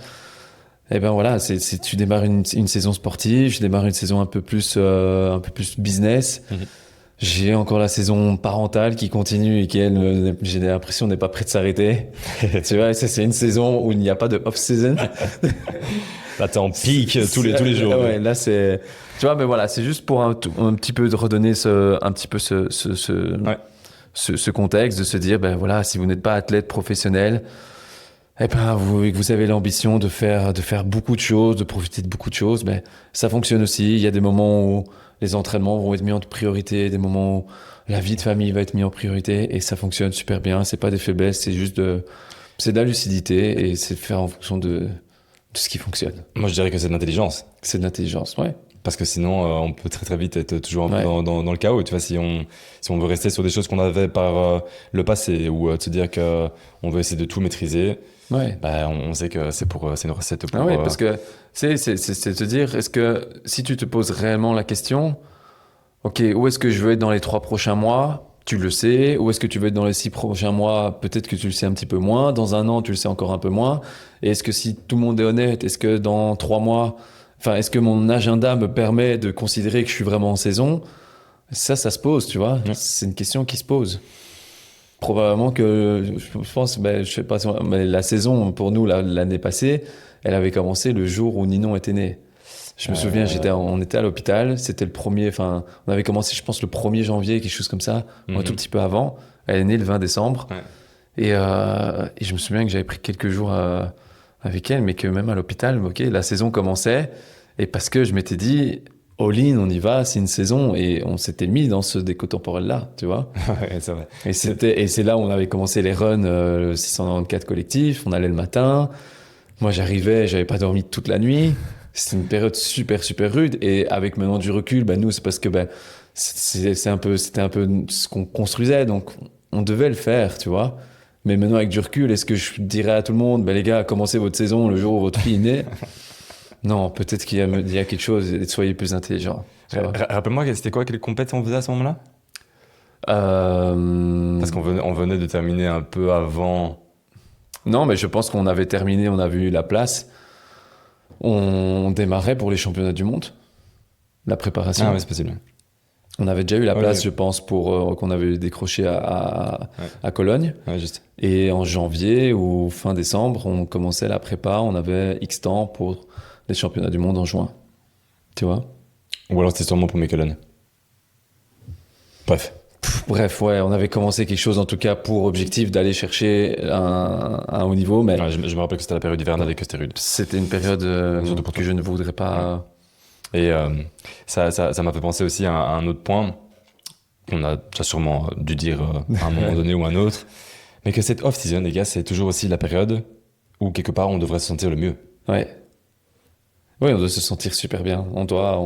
Eh ben voilà, tu démarres une saison sportive, je démarre une saison un peu plus business. Mhm. J'ai encore la saison parentale qui continue et qui, elle, j'ai l'impression, n'est pas prête de s'arrêter. Tu vois, ça, c'est une saison où il n'y a pas de off-season. Là, t'es en pic tous les jours. Ouais, là, tu vois, mais voilà, c'est juste pour un petit peu de redonner un petit peu Ouais. ce contexte, de se dire, ben voilà, si vous n'êtes pas athlète professionnel, eh ben, vous avez l'ambition de faire beaucoup de choses, de profiter de beaucoup de choses, mais ça fonctionne aussi. Il y a des moments où les entraînements vont être mis en priorité, des moments où la vie de famille va être mise en priorité, et ça fonctionne super bien. C'est pas des faiblesses, c'est de la lucidité, et c'est de faire en fonction de ce qui fonctionne. Moi, je dirais que c'est de l'intelligence. C'est de l'intelligence, ouais. Parce que sinon, on peut très très vite être toujours un peu Ouais. dans le chaos. Tu vois, si on veut rester sur des choses qu'on avait par le passé, ou de se dire que on veut essayer de tout maîtriser, Ouais. bah, on sait que c'est une recette pour. Ah ouais, parce que c'est de te dire, est-ce que si tu te poses réellement la question, OK, où est-ce que je veux être dans les 3 prochains mois? Tu le sais. Où est-ce que tu veux être dans les 6 prochains mois? Peut-être que tu le sais un petit peu moins. Dans un an, tu le sais encore un peu moins. Et est-ce que si tout le monde est honnête, est-ce que dans 3 mois, enfin, est-ce que mon agenda me permet de considérer que je suis vraiment en saison? Ça se pose, tu vois. Ouais. C'est une question qui se pose. Probablement que, je pense, je sais pas, mais la saison, pour nous, l'année passée, elle avait commencé le jour où Ninon était né. Je me souviens, on était à l'hôpital, c'était enfin, on avait commencé, je pense, le 1er janvier, quelque chose comme ça, ou un tout petit peu avant. Elle est née le 20 décembre. Ouais. Et je me souviens que j'avais pris quelques jours avec elle, mais que même à l'hôpital, OK, la saison commençait. Et parce que je m'étais dit, all-in, on y va, c'est une saison. Et on s'était mis dans ce déco temporel-là, tu vois. Ouais, c'est vrai. Et c'est là où on avait commencé les runs, le 694 collectif. On allait le matin. Moi, j'avais pas dormi toute la nuit. C'était une période super, super rude. Et avec maintenant du recul, nous, c'est parce que c'était un peu ce qu'on construisait. Donc, on devait le faire, tu vois. Mais maintenant, avec du recul, est-ce que je dirais à tout le monde, les gars, commencez votre saison le jour où votre fille est née? Non, peut-être il y a quelque chose, et soyez plus intelligents. tu vois. Rappelle-moi, c'était quoi, quelle compétition on faisait à ce moment-là? Parce on venait de terminer un peu avant. Non, mais je pense qu'on avait terminé, on avait eu la place. On démarrait pour les championnats du monde, la préparation. Ah, ouais, c'est possible. On avait déjà eu la Ouais, place, ouais. je pense, pour qu'on avait décroché Ouais. à Cologne. Ouais, juste. Et en janvier ou fin décembre, on commençait la prépa. On avait X temps pour les championnats du monde en juin. Tu vois? Ou alors c'était sûrement pour Mikelon. Bref. Bref, ouais, on avait commencé quelque chose en tout cas pour objectif d'aller chercher un haut niveau, mais Ouais, je me rappelle que c'était la période hivernale et que c'était rude. c'était une période Surtout pour que je ne voudrais pas. Et ça m'a fait penser aussi à un autre point qu'on a déjà sûrement dû dire à un moment donné ou à un autre, mais que cette off-season, les gars, c'est toujours aussi la période où quelque part on devrait se sentir le mieux. Ouais. Oui, on doit se sentir super bien. On doit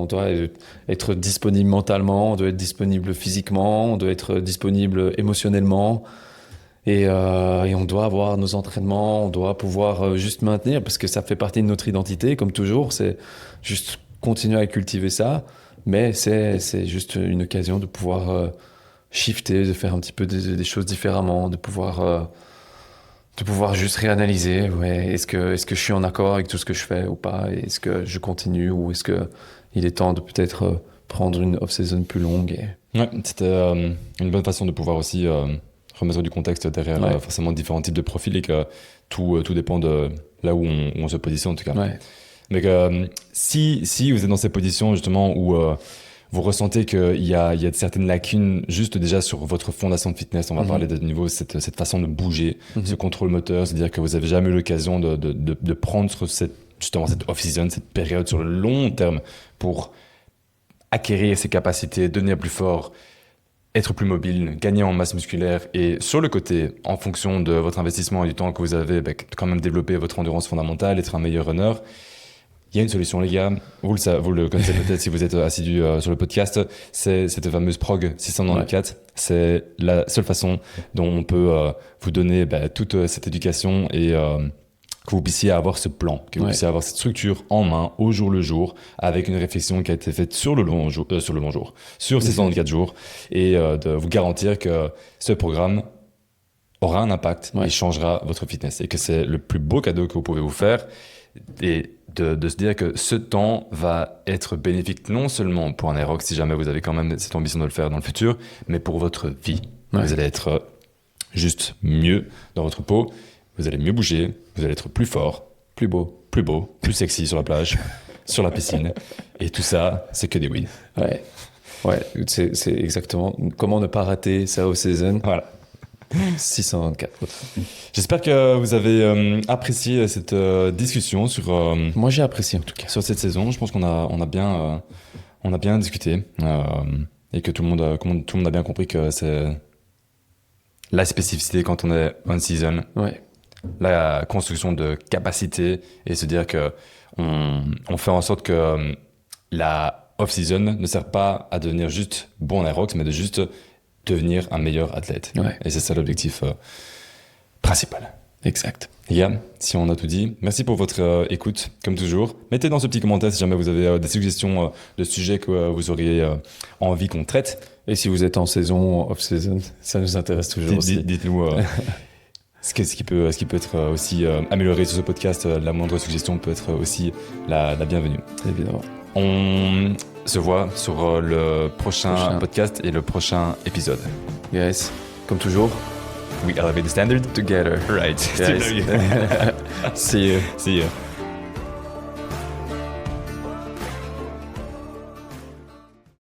être disponible mentalement, on doit être disponible physiquement, on doit être disponible émotionnellement. Et on doit avoir nos entraînements, on doit pouvoir juste maintenir, parce que ça fait partie de notre identité, comme toujours. C'est juste continuer à cultiver ça. Mais c'est juste une occasion de pouvoir shifter, de faire un petit peu des choses différemment, de pouvoir juste réanalyser, ouais, est-ce que je suis en accord avec tout ce que je fais ou pas? Est-ce que je continue ou est-ce que il est temps de peut-être prendre une off-season plus longue Ouais, c'était une bonne façon de pouvoir aussi remettre du contexte derrière Ouais. forcément différents types de profils et que tout dépend de là où on se positionne en tout cas. Ouais. Mais si vous êtes dans ces positions justement où vous ressentez qu'il y a certaines lacunes juste déjà sur votre fondation de fitness, on va parler de niveau, cette façon de bouger, ce contrôle moteur, c'est-à-dire que vous avez jamais eu l'occasion de prendre justement cette off-season, cette période sur le long terme pour acquérir ses capacités, devenir plus fort, être plus mobile, gagner en masse musculaire et sur le côté, en fonction de votre investissement et du temps que vous avez, quand même développer votre endurance fondamentale, être un meilleur runner. Il y a une solution, les gars. Vous le connaissez peut-être si vous êtes assidu sur le podcast. C'est cette fameuse prog 694. C'est la seule façon dont on peut vous donner toute cette éducation et que vous puissiez avoir ce plan, que vous puissiez avoir cette structure en main au jour le jour, avec une réflexion qui a été faite sur sur ces 104 jours, et de vous garantir que ce programme aura un impact et changera votre fitness, et que c'est le plus beau cadeau que vous pouvez vous faire, et de se dire que ce temps va être bénéfique non seulement pour un Aerox, si jamais vous avez quand même cette ambition de le faire dans le futur, mais pour votre vie. Vous allez être juste mieux dans votre peau, vous allez mieux bouger, vous allez être plus fort, plus beau, plus sexy sur la plage, sur la piscine. Et tout ça, c'est que des wins. Ouais, c'est exactement. Comment ne pas rater ça au season. Voilà. 624. J'espère que vous avez apprécié cette discussion sur. Moi, j'ai apprécié en tout cas. Sur cette saison, je pense qu'on a bien discuté et que tout le monde a bien compris que c'est la spécificité quand on est on season. Ouais. La construction de capacité et se dire que on fait en sorte que la off-season ne sert pas à devenir juste bon en Aerox, mais de juste devenir un meilleur athlète. Et c'est ça l'objectif principal. Exact. Les gars, si on a tout dit, merci pour votre écoute, comme toujours. Mettez dans ce petit commentaire si jamais vous avez des suggestions de sujets que vous auriez envie qu'on traite. Et si vous êtes en saison, off-season, ça nous intéresse toujours aussi. Dites-nous ce qui peut être aussi amélioré sur ce podcast. La moindre suggestion peut être aussi la bienvenue. Évidemment. On se voit sur le prochain podcast et le prochain épisode. Yes, comme toujours. We elevate the standard together. Right. Yes. See you. See you.